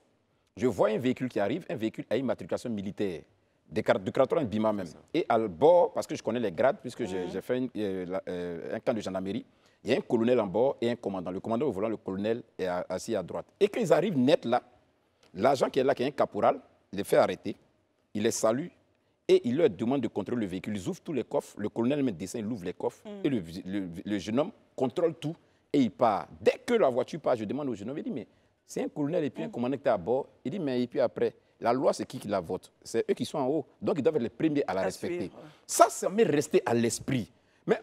je vois un véhicule qui arrive, un véhicule à immatriculation militaire, de 43 BIMA même. Et à bord, parce que je connais les grades, puisque j'ai fait un camp de gendarmerie, il y a un colonel en bord et un commandant. Le commandant au volant, le colonel est assis à droite. Et quand ils arrivent net là, l'agent qui est là, qui est un caporal, il les fait arrêter, il les salue et il leur demande de contrôler le véhicule. Ils ouvrent tous les coffres, le colonel met dessin, il ouvre les coffres et le jeune homme contrôle tout et il part. Dès que la voiture part, je demande au jeune homme, il dit, mais c'est un colonel et puis un commandant qui est à bord. Il dit, mais et puis après, la loi, c'est qui la vote? C'est eux qui sont en haut. Donc, ils doivent être les premiers à la respecter. Ça m'est resté à l'esprit. Mais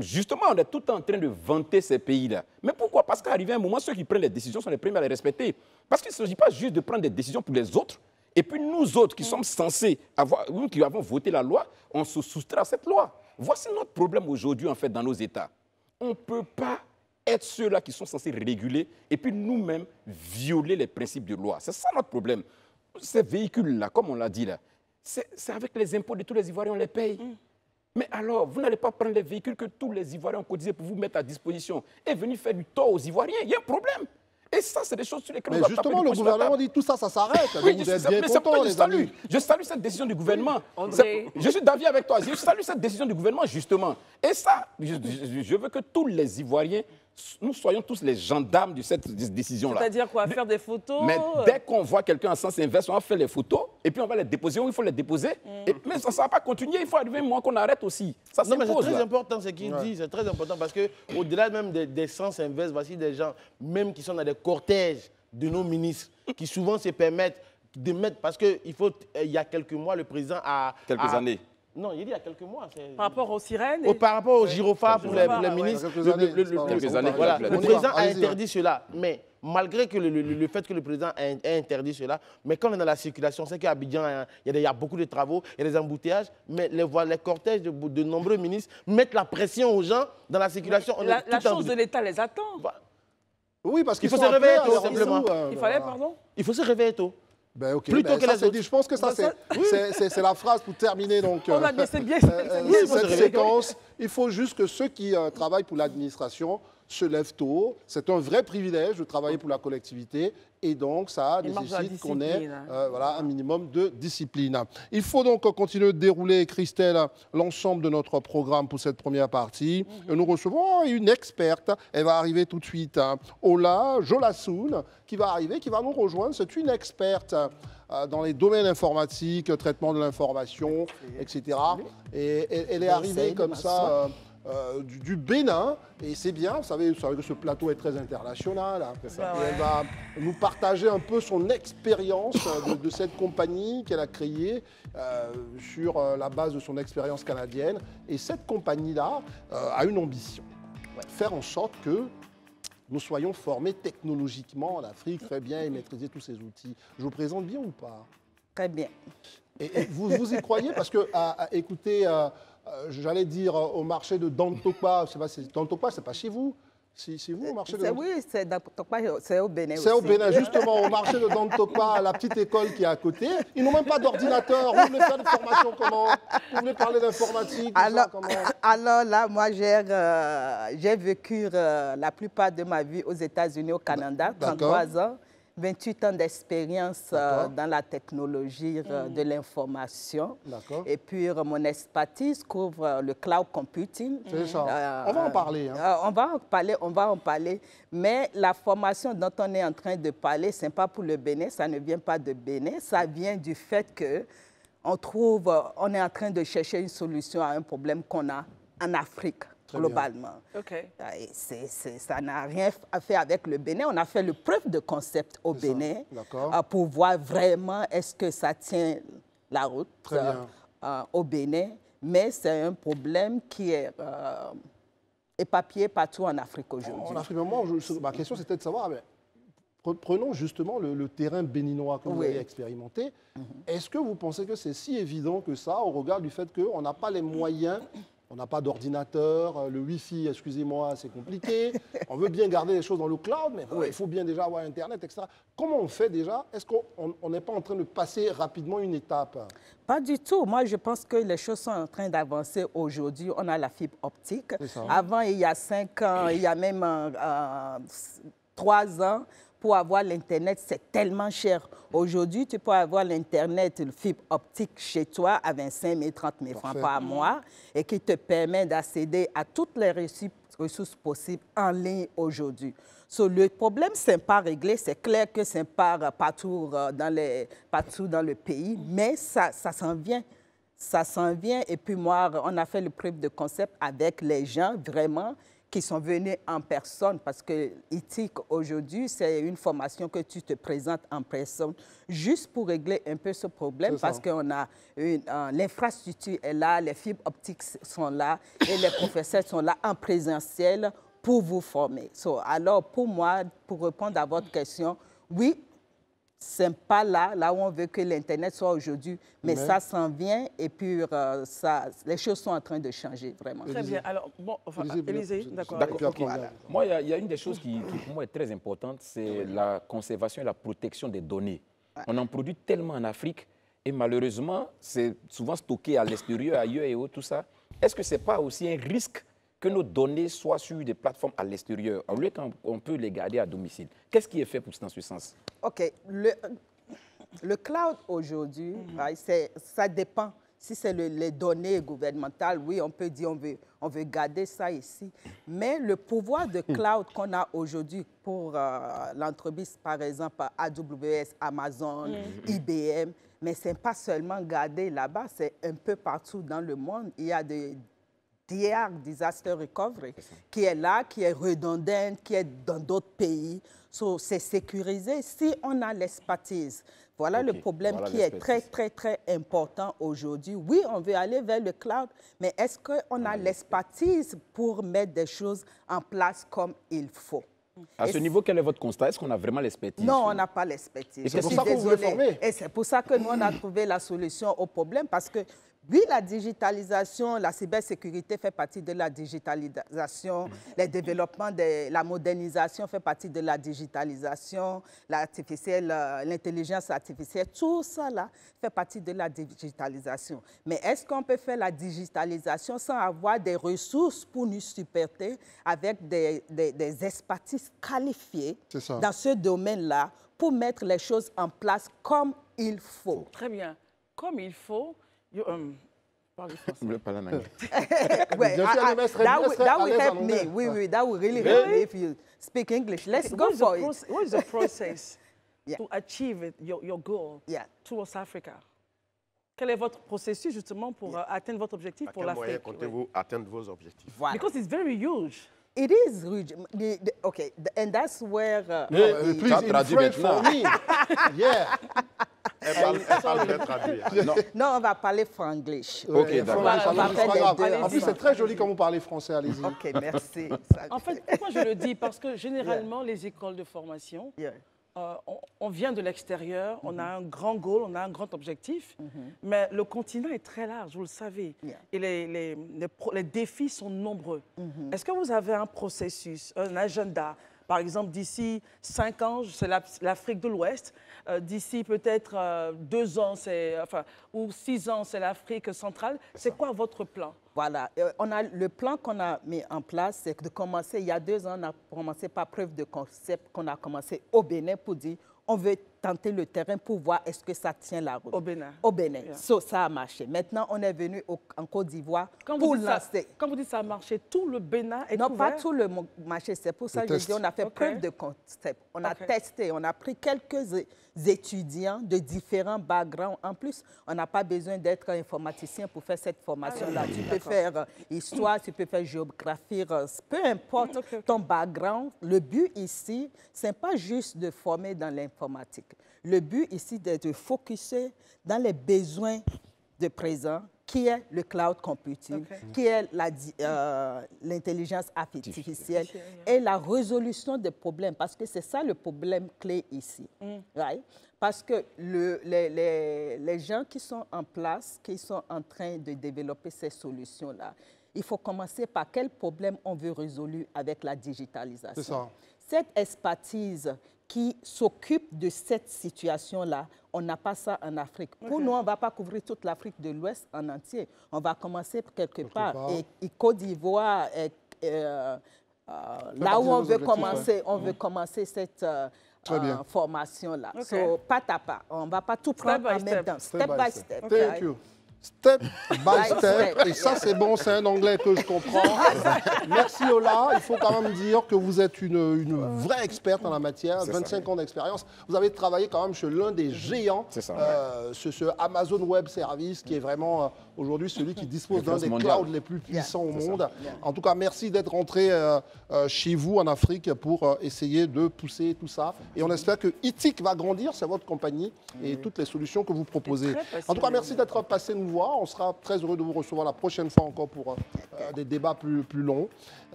justement, on est tout le temps en train de vanter ces pays-là. Mais pourquoi? Parce qu'arrivé un moment, ceux qui prennent les décisions sont les premiers à les respecter. Parce qu'il ne s'agit pas juste de prendre des décisions pour les autres. Et puis nous autres qui sommes censés nous qui avons voté la loi, on se soustrait à cette loi. Voici notre problème aujourd'hui, en fait, dans nos États. On ne peut pas être ceux-là qui sont censés réguler et puis nous-mêmes violer les principes de loi. C'est ça notre problème. Ces véhicules-là, comme on l'a dit là, c'est avec les impôts de tous les Ivoiriens, on les paye. Mais alors, vous n'allez pas prendre les véhicules que tous les Ivoiriens ont cotisés pour vous mettre à disposition et venir faire du tort aux Ivoiriens. Il y a un problème. Et ça, c'est des choses sur lesquelles on doit taper. Mais justement, le gouvernement dit tout ça, ça s'arrête. Oui, je salue cette décision du gouvernement. Je suis d'avis avec toi. Je salue cette décision du gouvernement, justement. Et ça, je veux que tous les Ivoiriens, nous soyons tous les gendarmes de cette décision-là. C'est-à-dire quoi? Faire des photos? Mais dès qu'on voit quelqu'un en sens inverse, on va faire les photos et puis on va les déposer où il faut les déposer. Mais ça ne va pas continuer. Il faut arriver un moment qu'on arrête aussi. Ça non, mais c'est très important ce qu'il dit. C'est très important parce qu'au-delà même des sens inverses, voici des gens, même qui sont dans des cortèges de nos ministres, qui souvent se permettent de mettre... Parce qu'il y a quelques mois, le président a... Quelques années. Non, il dit il y a quelques mois. Par rapport aux sirènes par rapport aux gyrophares pour les ministres. Quelques années. Voilà. Le président a interdit cela. Mais malgré que le fait que le président ait interdit cela, mais quand on est dans la circulation, c'est qu'à Abidjan, il y a beaucoup de travaux, il y a des embouteillages, mais les cortèges de nombreux ministres mettent la pression aux gens dans la circulation. La chose de l'État les attend. Oui, parce qu'il faut se réveiller tôt, simplement. Il fallait, pardon? Il faut se réveiller tôt. Ben okay, plutôt que les autres. Je pense que ça, c'est la phrase pour terminer donc, cette séquence. Il faut juste que ceux qui travaillent pour l'administration se lèvent tôt. C'est un vrai privilège de travailler pour la collectivité et donc ça nécessite qu'on ait un minimum de discipline. Il faut donc continuer de dérouler, Christelle, l'ensemble de notre programme pour cette première partie. Nous recevons une experte, elle va arriver tout de suite, Ola Jolassoun, qui va arriver, qui va nous rejoindre. C'est une experte dans les domaines informatiques, traitement de l'information, etc. Et elle est arrivée comme ça du Bénin. Et c'est bien, vous savez que ce plateau est très international. Hein. Et elle va nous partager un peu son expérience de cette compagnie qu'elle a créée sur la base de son expérience canadienne. Et cette compagnie-là a une ambition, faire en sorte que nous soyons formés technologiquement en Afrique, très bien, et maîtriser tous ces outils. Je vous présente bien ou pas? Très bien. Et vous y croyez? Parce que, écoutez, j'allais dire au marché de Dantokpa, Dantokpa, c'est pas chez vous? C'est vous au marché de Dantokpa? Oui, c'est Dantokpa, c'est au Bénin aussi. C'est au Bénin, justement, au marché de Dantokpa, la petite école qui est à côté. Ils n'ont même pas d'ordinateur. Vous voulez faire des formations comment? Vous voulez parler d'informatique? Alors là, moi, j'ai vécu la plupart de ma vie aux États-Unis, au Canada, 33 ans. 28 ans d'expérience dans la technologie de l'information. Et puis, mon expertise couvre le cloud computing. C'est ça. On va en parler. Hein. On va en parler. Mais la formation dont on est en train de parler, ce n'est pas pour le Bénin, ça ne vient pas de Bénin. Ça vient du fait qu'on est en train de chercher une solution à un problème qu'on a en Afrique. Globalement. Ça n'a rien à faire avec le Bénin. On a fait le preuve de concept au Bénin pour voir vraiment est-ce que ça tient la route au Bénin. Mais c'est un problème qui est éparpillé partout en Afrique aujourd'hui. En Afrique, ma question c'était de savoir, prenons justement le terrain béninois que vous avez expérimenté. Est-ce que vous pensez que c'est si évident que ça au regard du fait qu'on n'a pas les moyens? On n'a pas d'ordinateur, le Wi-Fi, excusez-moi, c'est compliqué. On veut bien garder les choses dans le cloud, mais il faut bien déjà avoir Internet, etc. Comment on fait déjà? Est-ce qu'on n'est pas en train de passer rapidement une étape? Pas du tout. Moi, je pense que les choses sont en train d'avancer aujourd'hui. On a la fibre optique. Avant, il y a 5 ans, il y a même 3 ans, pour avoir l'Internet, c'est tellement cher. Aujourd'hui, tu peux avoir l'Internet, le fibre optique chez toi à 25 000, 30 000 francs par mois et qui te permet d'accéder à toutes les ressources possibles en ligne aujourd'hui. Le problème, ce n'est pas réglé. C'est clair que ce n'est pas partout dans le pays, mais ça s'en vient. Ça s'en vient. Et puis moi, on a fait le preuve de concept avec les gens, vraiment, qui sont venus en personne, parce que éthique aujourd'hui, c'est une formation que tu te présentes en personne, juste pour régler un peu ce problème, parce qu'on a l'infrastructure est là, les fibres optiques sont là, et les professeurs sont là en présentiel pour vous former. Alors, pour moi, pour répondre à votre question, oui, ce n'est pas là où on veut que l'Internet soit aujourd'hui, mais ça s'en vient et puis les choses sont en train de changer, vraiment. Très bien. Alors, bon, Élisée, d'accord. Moi, il y a une des choses qui, pour moi, est très importante, c'est la conservation et la protection des données. On en produit tellement en Afrique et malheureusement, c'est souvent stocké à l'extérieur, ailleurs et autres, tout ça. Est-ce que ce n'est pas aussi un risque que nos données soient sur des plateformes à l'extérieur, au lieu qu'on peut les garder à domicile? Qu'est-ce qui est fait dans ce sens? OK. Le cloud aujourd'hui, ça dépend. Si c'est les données gouvernementales, oui, on peut dire on veut garder ça ici. Mais le pouvoir de cloud qu'on a aujourd'hui pour l'entreprise, par exemple, AWS, Amazon, IBM, mais ce n'est pas seulement gardé là-bas, c'est un peu partout dans le monde. Il y a des DR, Disaster Recovery, qui est là, qui est redondante, qui est dans d'autres pays. C'est sécurisé si on a l'expertise. Voilà le problème qui est très, très, très important aujourd'hui. Oui, on veut aller vers le cloud, mais est-ce qu'on a l'expertise pour mettre des choses en place comme il faut? À ce niveau, quel est votre constat? Est-ce qu'on a vraiment l'expertise? Non, on n'a pas l'expertise. C'est pour ça qu'on veut former. Et c'est pour ça que nous, on a trouvé la solution au problème, parce que oui, la digitalisation, la cybersécurité fait partie de la digitalisation, les développements, la modernisation fait partie de la digitalisation, l'intelligence artificielle, tout ça là fait partie de la digitalisation. Mais est-ce qu'on peut faire la digitalisation sans avoir des ressources pour nous supporter avec des expertises qualifiées dans ce domaine-là pour mettre les choses en place comme il faut? Très bien. Comme il faut. Parlez français. That will help me. Oui, that will really help me if you speak English. Let's go for it. What is the process to achieve your goal towards Africa? Quel est votre processus justement pour atteindre votre objectif pour l'Afrique? À quel moyen comptez-vous atteindre vos objectifs? Voilà. Because it's very huge. It is huge. Okay, and that's where... Please, in French for me. Yeah. Elle parle bien traduit. Non, on va parler franglish. Ok, d'accord. On va faire les deux En plus, c'est ensemble. très joli quand vous parlez français, allez-y. OK, merci. En fait, pourquoi je le dis? Parce que généralement, les écoles de formation, Yeah. on vient de l'extérieur, on a un grand goal, on a un grand objectif, mais le continent est très large, vous le savez, Yeah. et les défis sont nombreux. Est-ce que vous avez un processus, un agenda? Par exemple, d'ici 5 ans, c'est l'Afrique de l'Ouest. D'ici peut-être 2 ans, ou 6 ans, c'est l'Afrique centrale. C'est quoi votre plan? Voilà. Le plan qu'on a mis en place, c'est de commencer, il y a 2 ans, on a commencé par preuve de concept, qu'on a commencé au Bénin pour dire, on veut tenter le terrain pour voir est-ce que ça tient la route. Au Bénin. Au Bénin. Yeah. So, ça a marché. Maintenant, on est venu en Côte d'Ivoire Quand pour vous dites lancer. quand vous dites ça a marché, tout le Bénin est Non, ouvert? pas tout le marché. C'est pour ça que je dis on a fait Ok. preuve de concept. On a Ok. testé, on a pris quelques étudiants de différents backgrounds. En plus, on n'a pas besoin d'être informaticien pour faire cette formation-là. Tu peux faire histoire, tu peux faire géographie, peu importe Ok. ton background. Le but ici, ce n'est pas juste de former dans l'informatique. Le but ici, c'est de focuser dans les besoins de présent, qui est le cloud computing, Ok. qui est l'intelligence artificielle et la résolution des problèmes, parce que c'est ça le problème clé ici. Right? Parce que les gens qui sont en place, qui sont en train de développer ces solutions-là, il faut commencer par quel problème on veut résoudre avec la digitalisation. C'est ça. Cette expertise qui s'occupe de cette situation-là, on n'a pas ça en Afrique. Pour nous, on ne va pas couvrir toute l'Afrique de l'Ouest en entier. On va commencer quelque part. Et Côte d'Ivoire est là où on veut commencer, commencer cette formation-là. Ok. So, pas à pas. On ne va pas tout prendre by en même step. temps. Step by step. Thank you. Step by step. Et ça, c'est bon, c'est un anglais que je comprends. Merci, Ola. Il faut quand même dire que vous êtes une vraie experte en la matière, 25 ans d'expérience. Vous avez travaillé quand même chez l'un des géants, ce Amazon Web Service, qui est vraiment aujourd'hui celui qui dispose d'un des clouds les plus puissants au monde. En tout cas, merci d'être rentré chez vous en Afrique pour essayer de pousser tout ça. Et on espère que ITIC va grandir, c'est votre compagnie, et toutes les solutions que vous proposez. En tout cas, merci d'être passé nous voir. On sera très heureux de vous recevoir la prochaine fois encore pour des débats plus longs.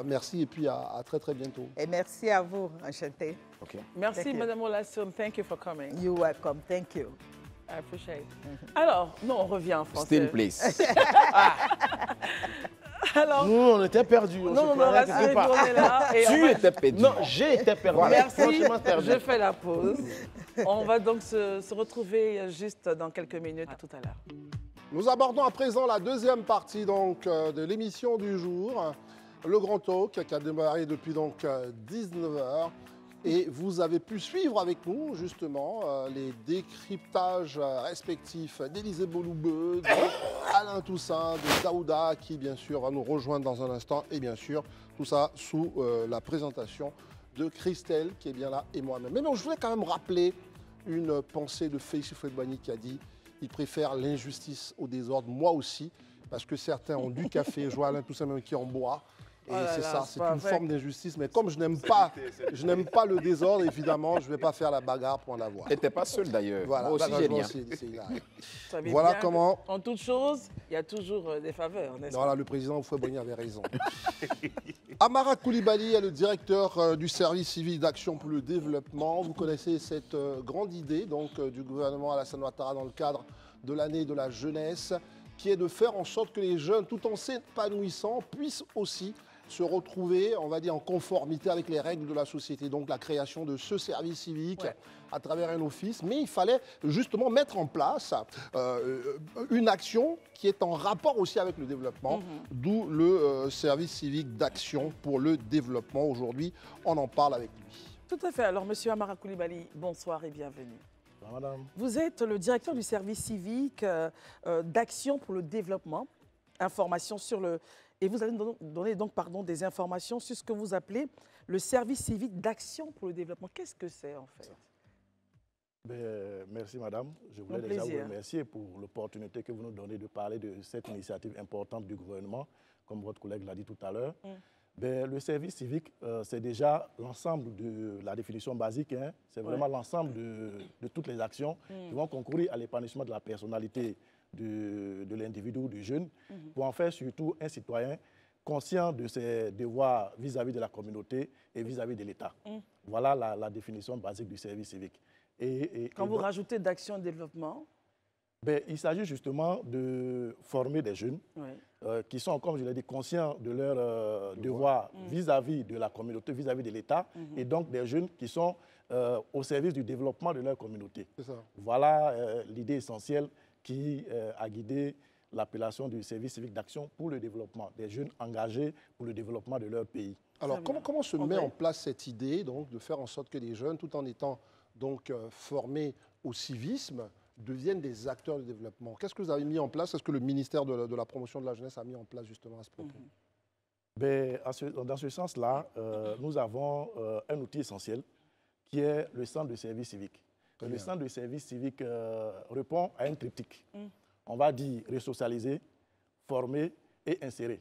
Merci et puis à très très bientôt. Et merci à vous. Enchanté. Okay. Merci, Madame Olasun. Thank you for coming. You're welcome. Thank you. I appreciate it. Alors, nous, on revient en français. Still place. Alors, Nous, on était perdus. On se non, croyait rassurez-vous, quelque part. on est là. Et on Tu va- étais perdu. Non, j'ai été perdu. Merci, Franchement perdu. je fais la pause. On va donc se retrouver juste dans quelques minutes. À tout à l'heure. Nous abordons à présent la deuxième partie donc, de l'émission du jour, le Grand Talk, qui a démarré depuis donc 19h. Et vous avez pu suivre avec nous justement les décryptages respectifs d'Élisée Boloubeux, d'Alain Toussaint, de Daouda, qui bien sûr va nous rejoindre dans un instant. Et bien sûr, tout ça sous la présentation de Christelle, qui est bien là, et moi-même. Mais non, je voulais quand même rappeler une pensée de Félix Houphouët-Boigny qui a dit « Il préfère l'injustice au désordre, moi aussi ». Parce que certains ont du café, je vois Alain Toussaint même qui en boit. Et Oh là c'est là, ça, c'est c'est pas une vrai. forme d'injustice. Mais comme je n'aime pas le désordre, évidemment, je ne vais pas faire la bagarre pour en avoir. Tu n'étais pas seul d'ailleurs. Voilà, Moi aussi, j'ai rien. Vous savez Voilà bien comment- En toute chose, il y a toujours des faveurs, n'est-ce pas? Voilà, le président Houphouët-Boigny avait raison. Amara Koulibaly est le directeur du service civique d'action pour le développement. Vous connaissez cette grande idée donc, du gouvernement Alassane Ouattara dans le cadre de l'année de la jeunesse, qui est de faire en sorte que les jeunes, tout en s'épanouissant, puissent aussi se retrouver, on va dire, en conformité avec les règles de la société. Donc la création de ce service civique à travers un office. Mais il fallait justement mettre en place une action qui est en rapport aussi avec le développement, d'où le service civique d'action pour le développement. Aujourd'hui, on en parle avec lui. Tout à fait. Alors, Monsieur Amara Koulibaly, bonsoir et bienvenue. Madame. Vous êtes le directeur du service civique d'action pour le développement, information sur le... Et vous allez nous donner donc, des informations sur ce que vous appelez le service civique d'action pour le développement. Qu'est-ce que c'est en fait? Merci, madame. Je voulais déjà vous remercier pour l'opportunité que vous nous donnez de parler de cette initiative importante du gouvernement, comme votre collègue l'a dit tout à l'heure. Le service civique, c'est déjà l'ensemble de la définition basique. Hein. C'est vraiment l'ensemble de toutes les actions qui vont concourir à l'épanouissement de la personnalité de l'individu, du jeune, pour en faire surtout un citoyen conscient de ses devoirs vis-à-vis de la communauté et vis-à-vis de l'État. Voilà la définition basique du service civique. Quand vous rajoutez d'action et développement, il s'agit justement de former des jeunes qui sont, comme je l'ai dit, conscients de leurs devoirs vis-à-vis de la communauté, vis-à-vis de l'État, et donc des jeunes qui sont au service du développement de leur communauté. Voilà l'idée essentielle qui a guidé l'appellation du service civique d'action pour le développement, des jeunes engagés pour le développement de leur pays. Alors, comment se met en place cette idée donc, de faire en sorte que les jeunes, tout en étant donc, formés au civisme, deviennent des acteurs de développement? Qu'est-ce que vous avez mis en place? Qu'est-ce que le ministère de la promotion de la jeunesse a mis en place justement à ce propos? Dans ce sens-là, nous avons un outil essentiel qui est le centre de service civique. Le centre de service civique répond à un triptyque. On va dire resocialiser, former et insérer.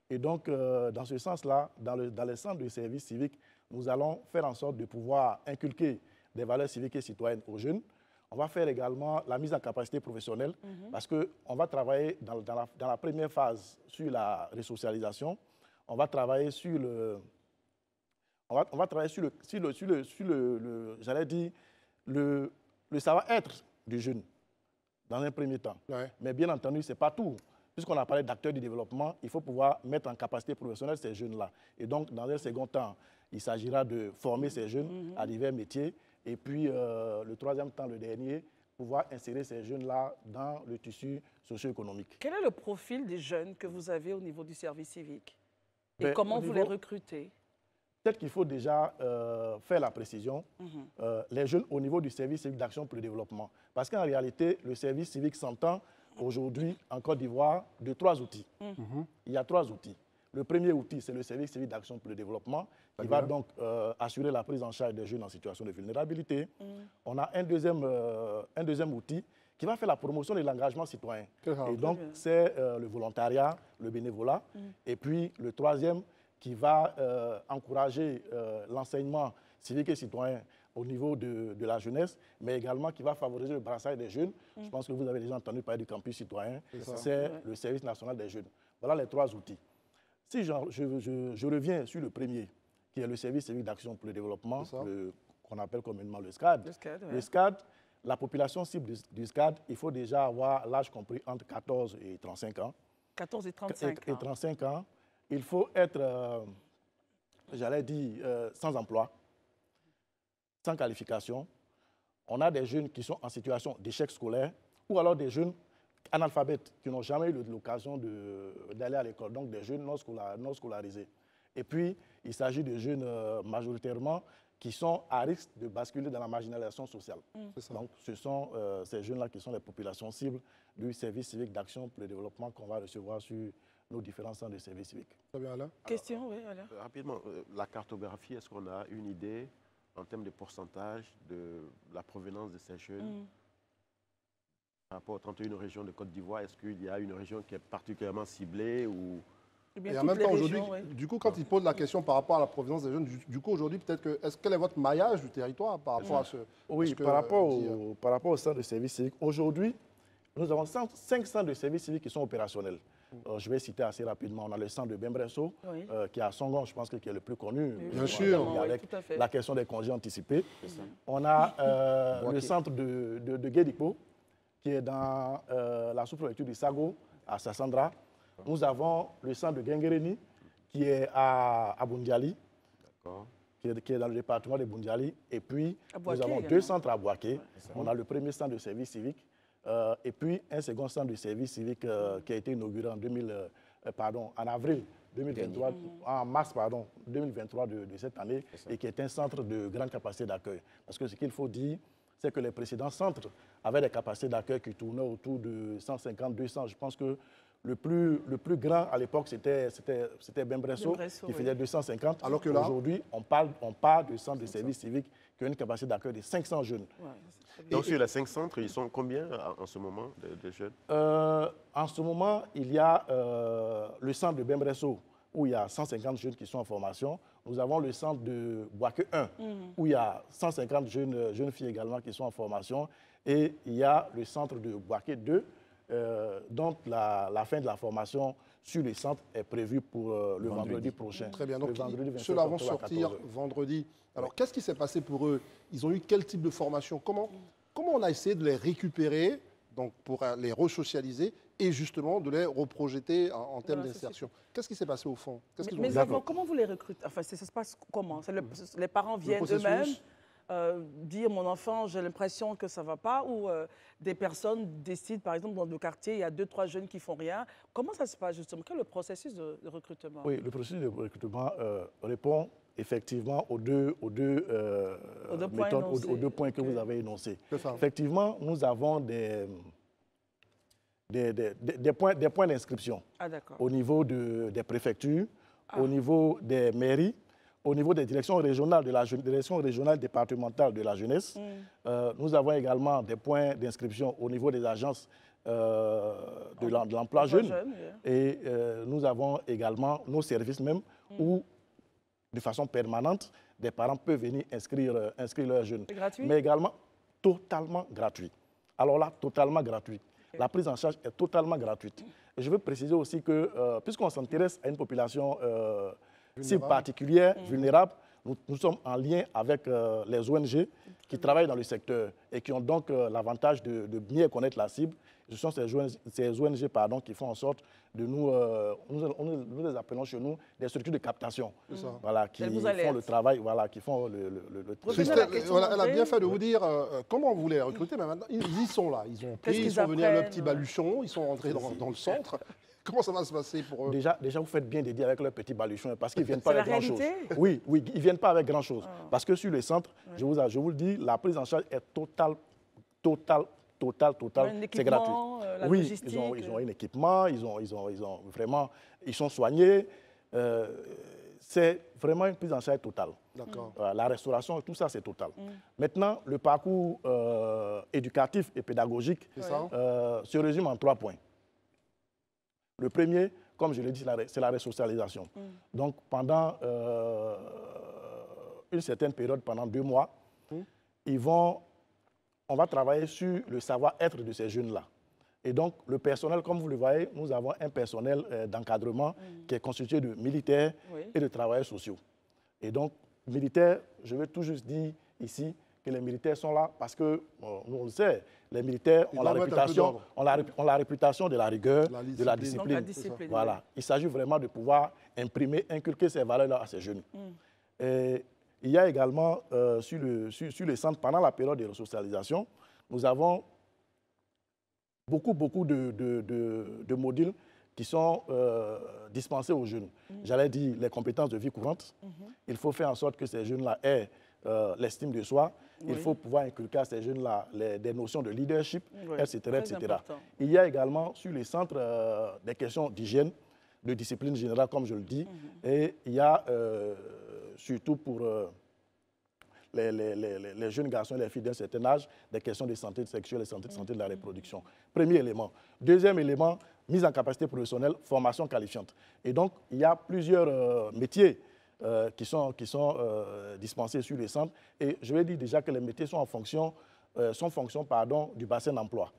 Et donc, dans ce sens-là, dans les centres de service civique, nous allons faire en sorte de pouvoir inculquer des valeurs civiques et citoyennes aux jeunes. On va faire également la mise en capacité professionnelle parce qu'on va travailler dans la première phase sur la resocialisation. On va travailler sur le j'allais dire, le savoir-être du jeune dans un premier temps. Mais bien entendu, ce n'est pas tout. Puisqu'on a parlé d'acteurs du développement, il faut pouvoir mettre en capacité professionnelle ces jeunes-là. Et donc, dans un second temps, il s'agira de former ces jeunes à divers métiers. Et puis, le troisième temps, le dernier, pouvoir insérer ces jeunes-là dans le tissu socio-économique. Quel est le profil des jeunes que vous avez au niveau du service civique? Et comment vous les recrutez? Peut-être qu'il faut déjà faire la précision. Les jeunes au niveau du service civique d'action pour le développement. Parce qu'en réalité, le service civique s'entend aujourd'hui en Côte d'Ivoire de 3 outils. Il y a 3 outils. Le premier outil, c'est le service civique d'action pour le développement, qui va donc assurer la prise en charge des jeunes en situation de vulnérabilité. On a un deuxième outil qui va faire la promotion de l'engagement citoyen. Et donc, c'est le volontariat, le bénévolat. Et puis, le troisième qui va encourager l'enseignement civique et citoyen au niveau de la jeunesse, mais également qui va favoriser le brassage des jeunes. Je pense que vous avez déjà entendu parler du campus citoyen. C'est le service national des jeunes. Voilà les 3 outils. Si je reviens sur le premier, qui est le service civique d'action pour le développement, qu'on appelle communément le SCAD. Le SCAD, la population cible du SCAD, il faut déjà avoir l'âge compris entre 14 et 35 ans. 14 et 35 ans. Et 35 ans. Il faut être, j'allais dire, sans emploi, sans qualification. On a des jeunes qui sont en situation d'échec scolaire ou alors des jeunes analphabètes qui n'ont jamais eu l'occasion d'aller à l'école, donc des jeunes non scolarisés. Et puis, il s'agit de jeunes majoritairement qui sont à risque de basculer dans la marginalisation sociale. Donc, ce sont ces jeunes-là qui sont les populations cibles du service civique d'action pour le développement qu'on va recevoir sur nos différents centres de service civique. Très bien, Alain. Question, oui, Alain. Rapidement, la cartographie, est-ce qu'on a une idée en termes de pourcentage de la provenance de ces jeunes par rapport aux 31 régions de Côte d'Ivoire? Est-ce qu'il y a une région qui est particulièrement ciblée ou... Et en même temps, aujourd'hui, du coup, quand il pose la question par rapport à la provenance des jeunes, du coup, aujourd'hui, peut-être que, quel est votre maillage du territoire par rapport à ce... Oui, par rapport au centre de service civique. Aujourd'hui, nous avons 5 centres de service civique qui sont opérationnels. Je vais citer assez rapidement. On a le centre de Bembresso, qui est à Songon, je pense que qui est le plus connu. Bien sûr. Avec la question des congés anticipés. On a le centre de Guédipo, qui est dans la sous-préfecture du Sago, à Sassandra. Nous avons le centre de Gengereni, qui est à Bundiali, qui est dans le département de Bundiali. Et puis, nous avons 2 centres à Boaké. On a le premier centre de service civique. Et puis, un second centre de service civique qui a été inauguré en avril 2023, en mars 2023 de cette année, et qui est un centre de grande capacité d'accueil. Parce que ce qu'il faut dire, c'est que les précédents centres avaient des capacités d'accueil qui tournaient autour de 150, 200. Je pense que Le plus grand à l'époque, c'était Bembresso, qui faisait 250. Alors que là, aujourd'hui, on parle de centres de service civique qui ont une capacité d'accueil de 500 jeunes. Ouais, donc sur les 5 centres, ils sont combien en ce moment de jeunes? En ce moment, il y a le centre de Bembresso, où il y a 150 jeunes qui sont en formation. Nous avons le centre de Boaké 1, où il y a 150 jeunes filles également qui sont en formation. Et il y a le centre de Boaké 2, dont la fin de la formation sur les centres est prévue pour le vendredi prochain. Très bien, donc ceux-là vont sortir vendredi. Alors, qu'est-ce qui s'est passé pour eux? Ils ont eu quel type de formation? Comment on a essayé de les récupérer, donc pour les resocialiser et justement de les reprojeter en termes d'insertion? Qu'est-ce qui s'est passé au fond? Mais avant, comment vous les recrutez? Enfin, ça se passe comment? Les parents viennent eux-mêmes dire mon enfant, j'ai l'impression que ça ne va pas, ou des personnes décident, par exemple, dans le quartier, il y a 2-3 jeunes qui ne font rien. Comment ça se passe justement? Quel est le processus de recrutement? Oui, le processus de recrutement répond effectivement aux deux points que vous avez énoncés. Effectivement, nous avons des points d'inscription au niveau des préfectures, au niveau des mairies, au niveau des directions régionales, de la direction régionale départementale de la jeunesse. Nous avons également des points d'inscription au niveau des agences de l'emploi jeune. Et nous avons également nos services même où, de façon permanente, des parents peuvent venir inscrire leurs jeunes. C'est gratuit? Mais également totalement gratuit. Alors là, totalement gratuit. Okay. La prise en charge est totalement gratuite. Et je veux préciser aussi que, puisqu'on s'intéresse à une population si particulière, vulnérable, nous sommes en lien avec les ONG qui travaillent dans le secteur et qui ont donc l'avantage de bien connaître la cible. Ce sont ces ONG qui font en sorte de nous les appelons chez nous des structures de captation, voilà, qui font le travail, voilà, qui font le travail. Elle a bien fait de vous dire comment vous les recruter, mais maintenant, ils y sont là. Ils ont pris, ils sont venus à leur petit baluchon, ils sont rentrés dans le centre. Comment ça va se passer pour eux? Déjà, vous faites bien de dire avec leur petit baluchon, parce qu'ils ne viennent pas avec grand-chose. Oui, ils ne viennent pas avec grand-chose. Parce que sur le centre, je vous le dis, la prise en charge est totale. C'est gratuit. Oui, ils ont un équipement, ils sont soignés. C'est vraiment une prise en charge totale. La restauration, tout ça, c'est total. Maintenant, le parcours éducatif et pédagogique se résume en 3 points. Le premier, comme je l'ai dit, c'est la resocialisation. Donc, pendant une certaine période, pendant 2 mois, on va travailler sur le savoir-être de ces jeunes-là. Et donc, le personnel, comme vous le voyez, nous avons un personnel d'encadrement qui est constitué de militaires et de travailleurs sociaux. Et donc, militaires, je veux tout juste dire ici que les militaires sont là parce que, nous on le sait, les militaires ont la réputation de la rigueur, de la discipline. Voilà. Il s'agit vraiment de pouvoir inculquer ces valeurs-là à ces jeunes. Et il y a également, sur le centre, pendant la période de resocialisation, nous avons beaucoup de modules qui sont dispensés aux jeunes. J'allais dire les compétences de vie courante. Il faut faire en sorte que ces jeunes-là aient l'estime de soi. Il faut pouvoir inculquer à ces jeunes-là des notions de leadership, etc. Il y a également sur les centres des questions d'hygiène, de discipline générale, comme je le dis. Et il y a surtout pour les jeunes garçons et les filles d'un certain âge, des questions de santé sexuelle et santé de la reproduction. Premier élément. Deuxième élément, mise en capacité professionnelle, formation qualifiante. Et donc, il y a plusieurs métiers qui sont dispensés sur les centres. Et je vais dire déjà que les métiers sont en fonction, du bassin d'emploi.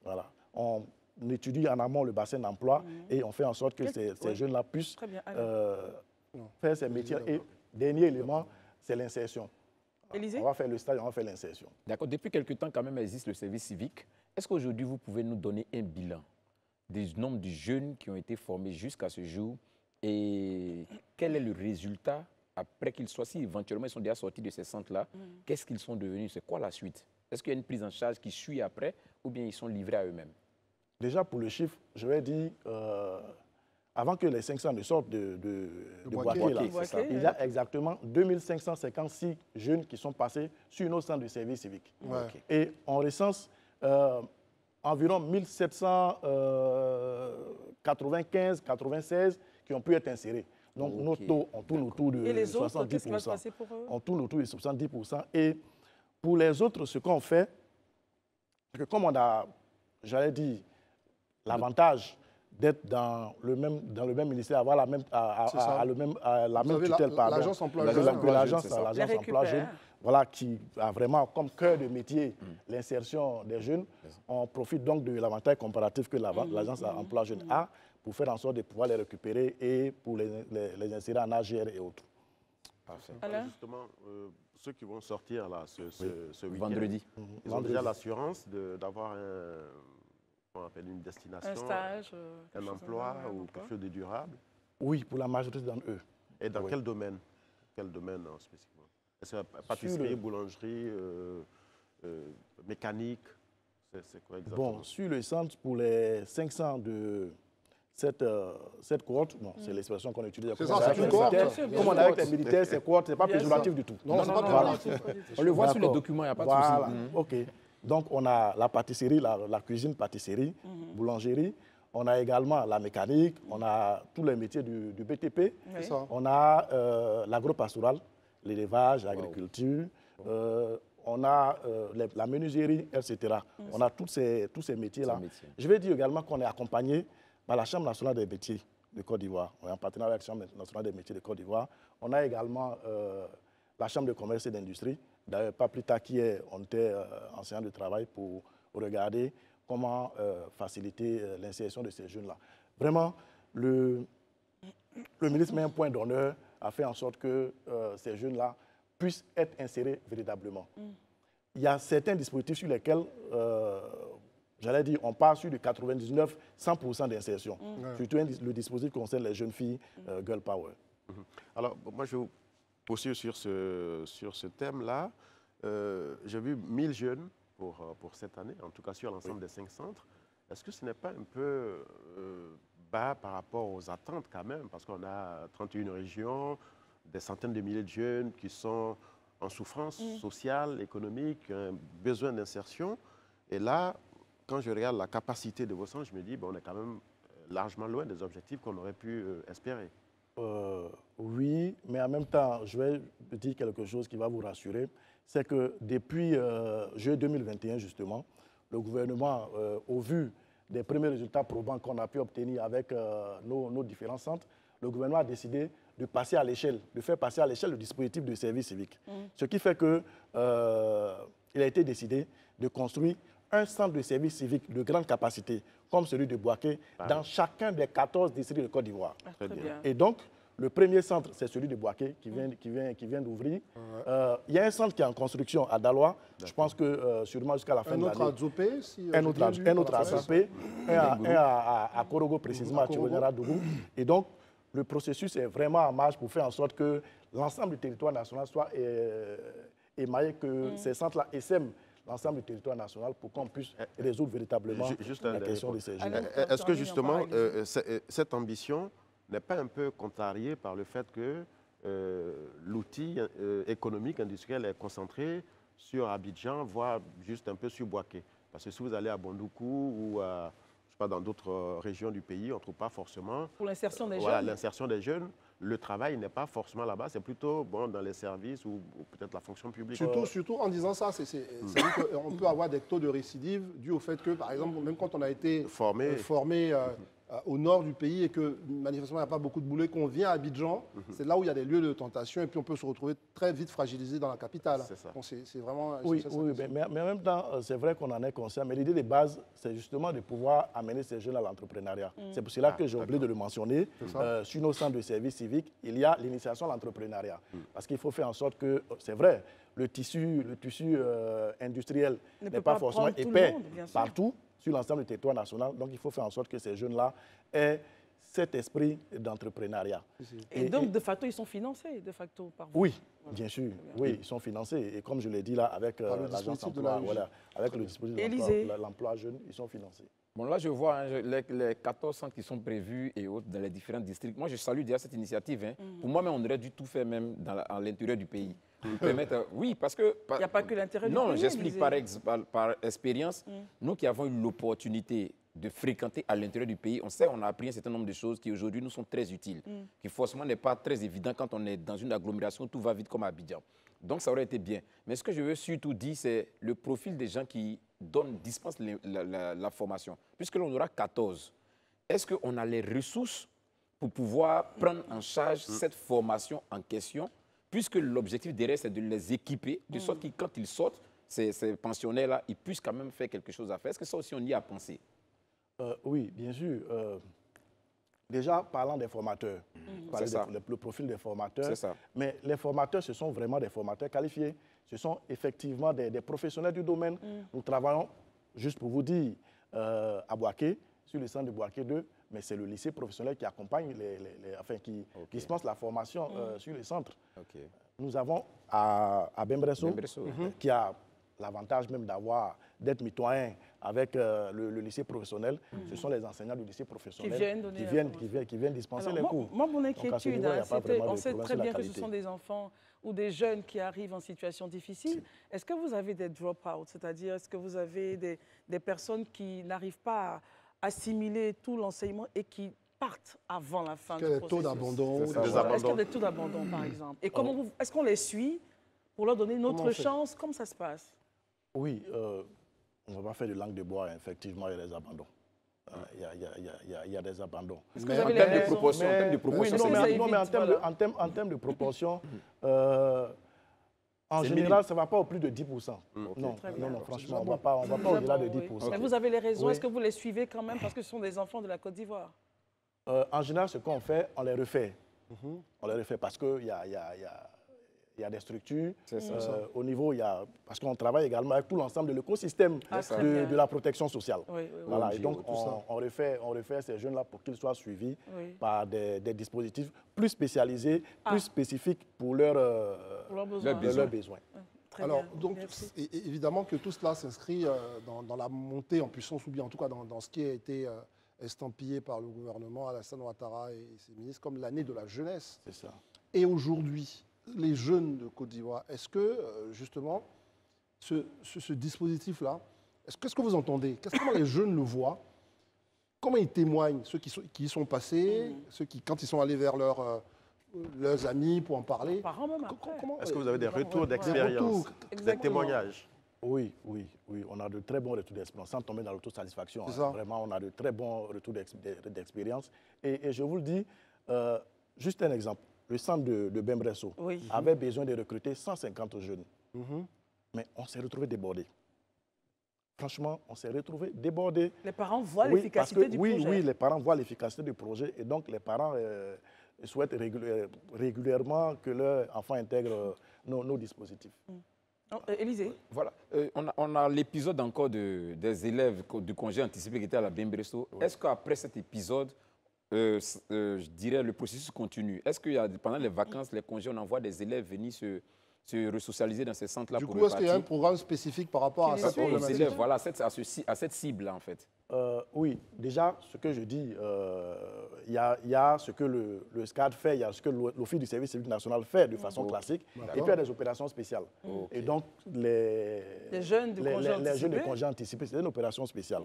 Voilà. On étudie en amont le bassin d'emploi et on fait en sorte que ces jeunes-là puissent faire ces métiers. Et dernier élément, c'est l'insertion. On va faire le stage, on va faire l'insertion. D'accord. Depuis quelque temps, quand même, existe le service civique. Est-ce qu'aujourd'hui, vous pouvez nous donner un bilan du nombre de jeunes qui ont été formés jusqu'à ce jour et quel est le résultat après qu'ils soient, si éventuellement ils sont déjà sortis de ces centres-là, qu'est-ce qu'ils sont devenus? C'est quoi la suite? Est-ce qu'il y a une prise en charge qui suit après ou bien ils sont livrés à eux-mêmes? Déjà, pour le chiffre, je vais dire, avant que les 500 ne sortent de Boaké, il y a exactement 2556 jeunes qui sont passés sur nos centres de service civique. Et on recense environ 1795, 96 qui ont pu être insérés. Donc, nos taux, on tourne autour de 70%. Et les autres, qu'est-ce qui va se passer pour eux? On tourne autour de 70%. Et pour les autres, ce qu'on fait, c'est que comme on a, j'allais dire, l'avantage d'être dans le même ministère, avoir la même tutelle, pardon, l'agence emploi que l'agence emploi jeune, voilà, qui a vraiment comme cœur de métier l'insertion des jeunes. On profite donc de l'avantage comparatif que l'agence emploi jeune a pour faire en sorte de pouvoir les récupérer et pour les insérer en AGR et autres. Justement, ceux qui vont sortir là, ce week-end, vendredi, ils ont déjà l'assurance d'avoir une destination, un stage, un emploi ou quelque chose de durable? Oui, pour la majorité d'entre eux. Et dans quel domaine? Quel domaine spécifiquement? Est-ce que pâtisserie, boulangerie, mécanique? C'est quoi exactement? Bon, sur le centre, pour les 500 de cette cohorte, bon, c'est l'expression qu'on utilise. C'est ça, c'est une cohorte. Comme on a avec les militaires, c'est cohorte, ce n'est pas péjoratif du tout. Non, c'est pas péjoratif. On le voit sur les documents, il n'y a pas de souci. Voilà, OK. Donc, on a la pâtisserie, la cuisine-pâtisserie, boulangerie. On a également la mécanique, on a tous les métiers du BTP. On a l'agro-pastoral, l'élevage, l'agriculture. On a la menuiserie, etc. On a tous ces métiers-là. Je vais dire également qu'on est accompagné par la Chambre nationale des métiers de Côte d'Ivoire. On est en partenariat avec la Chambre nationale des métiers de Côte d'Ivoire. On a également la Chambre de commerce et d'industrie. D'ailleurs, pas plus tard qu'hier, on était en séance de travail pour regarder comment faciliter l'insertion de ces jeunes-là. Vraiment, le ministre met un point d'honneur à faire en sorte que ces jeunes-là puissent être insérés véritablement. Il y a certains dispositifs sur lesquels, j'allais dire, on part sur de 99, 100% d'insertion. Surtout le dispositif qui concerne les jeunes filles, Girl Power. Alors, moi, je vous poursuis sur ce thème-là. J'ai vu 1000 jeunes pour cette année, en tout cas sur l'ensemble des 5 centres. Est-ce que ce n'est pas un peu bas par rapport aux attentes quand même? Parce qu'on a 31 régions, des centaines de milliers de jeunes qui sont en souffrance sociale, économique, un besoin d'insertion. Et là, quand je regarde la capacité de vos centres, je me dis on est quand même largement loin des objectifs qu'on aurait pu espérer. Oui, mais en même temps, je vais dire quelque chose qui va vous rassurer. C'est que depuis juillet 2021, justement, le gouvernement, au vu des premiers résultats probants qu'on a pu obtenir avec nos différents centres, le gouvernement a décidé de passer à l'échelle, de faire passer à l'échelle le dispositif de service civique. Ce qui fait qu'il a été décidé de construire un centre de service civique de grande capacité, comme celui de Bouaké, dans chacun des 14 districts de Côte d'Ivoire. Et donc, le premier centre, c'est celui de Bouaké qui vient d'ouvrir. Il y a un centre qui est en construction à Daloa. Je pense que sûrement jusqu'à la fin de l'année. Un autre à Zopé un autre à Zopé, un à Korogo précisément, à Tchibonera Dougou. Et donc, le processus est vraiment en marche pour faire en sorte que l'ensemble du territoire national soit émaillé, que ces centres-là essaiment l'ensemble du territoire national pour qu'on puisse résoudre véritablement la question de ces jeunes. Est-ce que justement, cette ambition n'est pas un peu contrariée par le fait que l'outil économique, industriel est concentré sur Abidjan, voire juste un peu sur Bouaké? Parce que si vous allez à Bondoukou ou à, je sais pas, dans d'autres régions du pays, on ne trouve pas forcément... Pour l'insertion des voilà, jeunes. L'insertion des jeunes, le travail n'est pas forcément là-bas, c'est plutôt dans les services ou peut-être la fonction publique. Surtout en disant ça, c'est qu'on peut avoir des taux de récidive dus au fait que, par exemple, même quand on a été formé au nord du pays et que manifestement il n'y a pas beaucoup de boulot, qu'on vient à Abidjan, c'est là où il y a des lieux de tentation et puis on peut se retrouver très vite fragilisé dans la capitale. C'est ça. C'est vraiment... Oui, mais en même temps, c'est vrai qu'on en est conscient, mais l'idée de base, c'est justement de pouvoir amener ces jeunes à l'entrepreneuriat. C'est pour cela que j'ai oublié de le mentionner. Sur nos centres de services civiques, il y a l'initiation à l'entrepreneuriat. Parce qu'il faut faire en sorte que, c'est vrai, le tissu industriel n'est pas forcément épais partout sur l'ensemble du territoire national. Donc, il faut faire en sorte que ces jeunes-là aient cet esprit d'entrepreneuriat. Et donc, de facto, ils sont financés, de facto, par vous? Oui, bien sûr. Oui, ils sont financés. Et comme je l'ai dit là, avec l'agence emploi, voilà, avec le dispositif de l'emploi jeune, ils sont financés. Bon, là, je vois hein, les 14 centres qui sont prévus et autres dans les différents districts. Moi, je salue déjà cette initiative. Hein. Pour moi, on aurait dû tout faire même à l'intérieur du pays. Oui, parce que... Il n'y a pas que l'intérêt du pays. Non, j'explique par expérience. Nous qui avons eu l'opportunité de fréquenter à l'intérieur du pays, on sait, on a appris un certain nombre de choses qui aujourd'hui nous sont très utiles, qui forcément n'est pas très évident quand on est dans une agglomération, tout va vite comme à Abidjan. Donc ça aurait été bien. Mais ce que je veux surtout dire, c'est le profil des gens qui dispensent la formation. Puisque l'on aura 14, est-ce qu'on a les ressources pour pouvoir prendre en charge cette formation en question, puisque l'objectif derrière, c'est de les équiper, de sorte que quand ils sortent, ces pensionnaires-là, ils puissent quand même faire quelque chose à faire. Est-ce que ça aussi, on y a pensé? Oui, bien sûr. Déjà, parlant des formateurs, le profil des formateurs, mais les formateurs, ce sont vraiment des formateurs qualifiés. Ce sont effectivement des professionnels du domaine. Nous travaillons, juste pour vous dire, à Boaké, sur le centre de Boaké 2, mais c'est le lycée professionnel qui accompagne, qui dispense la formation sur le centre. Nous avons à Bembresso, qui a l'avantage même d'être mitoyen avec le lycée professionnel. Ce sont les enseignants du lycée professionnel qui viennent dispenser les cours. Moi, mon inquiétude, on sait très bien que ce sont des enfants ou des jeunes qui arrivent en situation difficile. Est-ce que vous avez des drop-outs, c'est-à-dire est-ce que vous avez des personnes qui n'arrivent pas à assimiler tout l'enseignement et qui partent avant la fin du processus? Est-ce qu'il y a des taux d'abandon? Est-ce qu'il y a des taux d'abandon, par exemple? Et comment est-ce qu'on les suit pour leur donner une autre chance? Comment ça se passe? Oui, on ne va pas faire de langue de bois, effectivement, il y a des abandons. Il y a des abandons. Est-ce que vous avez les raisons? En termes de proportion, en termes de proportion, en général, ça ne va pas au plus de 10%. Non, franchement, on ne va pas au-delà de 10%. Mais vous avez les raisons, est-ce que vous les suivez quand même parce que ce sont des enfants de la Côte d'Ivoire? En général, ce qu'on fait, on les refait. On les refait parce qu'il y a des structures. Au niveau, parce qu'on travaille également avec tout l'ensemble de l'écosystème de la protection sociale. Voilà, et donc, on refait ces jeunes-là pour qu'ils soient suivis par des dispositifs plus spécialisés, plus spécifiques pour leurs besoins. Alors, donc, évidemment que tout cela s'inscrit dans la montée en puissance, ou bien en tout cas dans ce qui a été estampillé par le gouvernement, Alassane Ouattara et ses ministres, comme l'année de la jeunesse. C'est ça. Et aujourd'hui, les jeunes de Côte d'Ivoire, est-ce que, justement, ce dispositif-là, qu'est-ce que vous entendez? Comment les jeunes le voient? Comment ils témoignent, ceux qui y sont passés, ceux qui, quand ils sont allés vers leurs amis pour en parler? Est-ce que vous avez des retours d'expérience, des témoignages? Oui, on a de très bons retours d'expérience, sans tomber dans l'autosatisfaction. Vraiment, on a de très bons retours d'expérience. Et je vous le dis, juste un exemple. Le centre de Bembresso avait besoin de recruter 150 jeunes. Mais on s'est retrouvé débordé. Franchement, on s'est retrouvé débordé. Les parents voient l'efficacité du projet. Oui, les parents voient l'efficacité du projet. Et donc, les parents souhaitent régulièrement que leur enfant intègre nos dispositifs. Élisée. Voilà. On a l'épisode encore des élèves du congé anticipé qui étaient à la Bembresso. Est-ce qu'après cet épisode, je dirais, le processus continue? Est-ce que pendant les vacances, les congés, on envoie des élèves venir se resocialiser dans ces centres-là pour repartir? Du coup, est-ce qu'il y a un programme spécifique par rapport à cette élèves, voilà, à cette cible-là, en fait? Oui, déjà, ce que je dis, il y a ce que le SCAD fait, il y a ce que l'Office du service civique national fait de façon classique, et puis il y a des opérations spéciales. Et donc, les jeunes de congé anticipé, c'est une opération spéciale.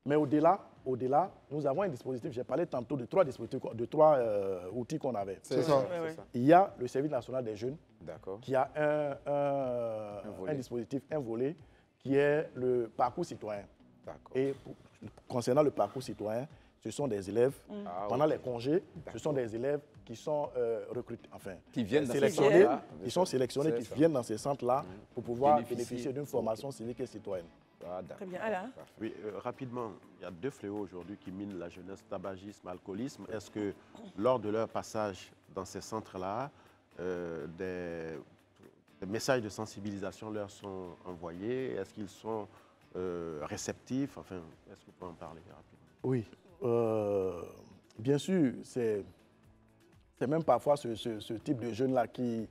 Mais au-delà, nous avons un dispositif, j'ai parlé tantôt de trois outils qu'on avait. C'est ça. Il y a le service national des jeunes, qui a un dispositif, un volet, qui est le parcours citoyen. Et concernant le parcours citoyen, ce sont des élèves, pendant les congés, ce sont des élèves qui sont recrutés, qui viennent sélectionnés, qui viennent dans ces centres-là pour pouvoir bénéficier d'une formation civique et citoyenne. Très bien. Alain? Oui, rapidement, il y a deux fléaux aujourd'hui qui minent la jeunesse, tabagisme, alcoolisme. Est-ce que lors de leur passage dans ces centres-là, des messages de sensibilisation leur sont envoyés? Est-ce qu'ils sont réceptifs? Est-ce que vous pouvez en parler rapidement? Oui, bien sûr, c'est même parfois ce type de jeunes-là qui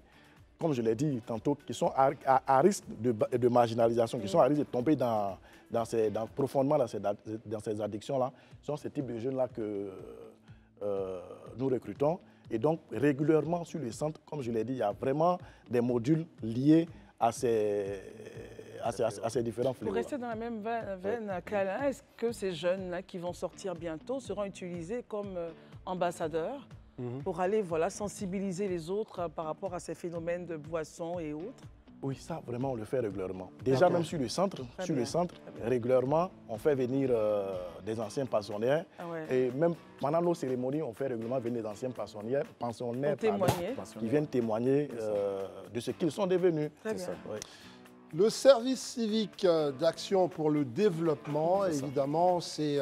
comme je l'ai dit tantôt, qui sont à risque de marginalisation, qui sont à risque de tomber profondément dans ces addictions-là, sont ce type de jeunes-là que nous recrutons. Et donc, régulièrement sur les centres, comme je l'ai dit, il y a vraiment des modules liés à ces différents fléaux. Pour rester dans la même veine, Kalin, est-ce que ces jeunes-là qui vont sortir bientôt seront utilisés comme ambassadeurs pour aller sensibiliser les autres par rapport à ces phénomènes de boissons et autres? Oui, ça, vraiment, on le fait régulièrement. Déjà, même sur le centre, régulièrement, on fait venir des anciens pensionnaires. Et même pendant nos cérémonies, on fait régulièrement venir des anciens pensionnaires qui viennent témoigner de ce qu'ils sont devenus. Très bien. Oui. Le service civique d'action pour le développement, évidemment, c'est,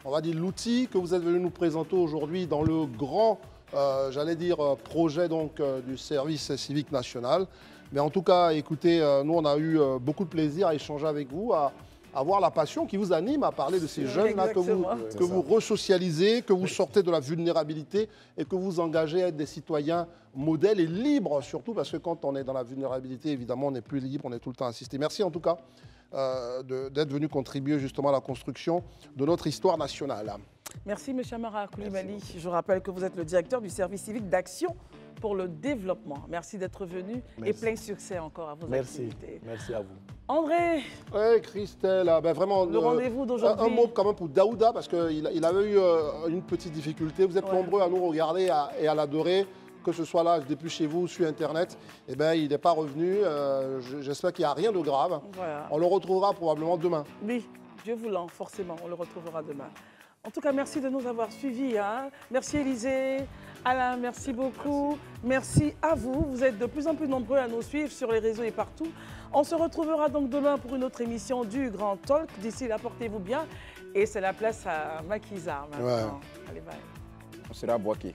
on va dire, l'outil que vous êtes venu nous présenter aujourd'hui dans le grand, projet donc, du service civique national. Mais en tout cas, écoutez, nous, on a eu beaucoup de plaisir à échanger avec vous, à voir la passion qui vous anime, à parler de ces jeunes-là que vous resocialisez, que vous sortez de la vulnérabilité et que vous engagez à être des citoyens modèles et libres, surtout parce que quand on est dans la vulnérabilité, évidemment, on n'est plus libre, on est tout le temps assisté. Merci en tout cas d'être venu contribuer justement à la construction de notre histoire nationale. Merci, M. Amara Koulibaly. Je rappelle que vous êtes le directeur du service civique d'action pour le développement. Merci d'être venu et plein succès encore à vos activités. Merci à vous. André. Oui, Christelle, vraiment, le rendez-vous d'aujourd'hui. Un mot quand même pour Daouda, parce qu'il avait eu une petite difficulté. Vous êtes nombreux à nous regarder et à l'adorer, que ce soit là depuis chez vous ou sur Internet. Eh bien, il n'est pas revenu. J'espère qu'il n'y a rien de grave. Voilà. On le retrouvera probablement demain. Oui, Dieu voulant, forcément, on le retrouvera demain. En tout cas, merci de nous avoir suivis. Merci Élisée, Alain, merci beaucoup. Merci à vous. Vous êtes de plus en plus nombreux à nous suivre sur les réseaux et partout. On se retrouvera donc demain pour une autre émission du Grand Talk. D'ici là, portez-vous bien. Et c'est la place à Makiza maintenant. Allez, bye. On sera à Boaké.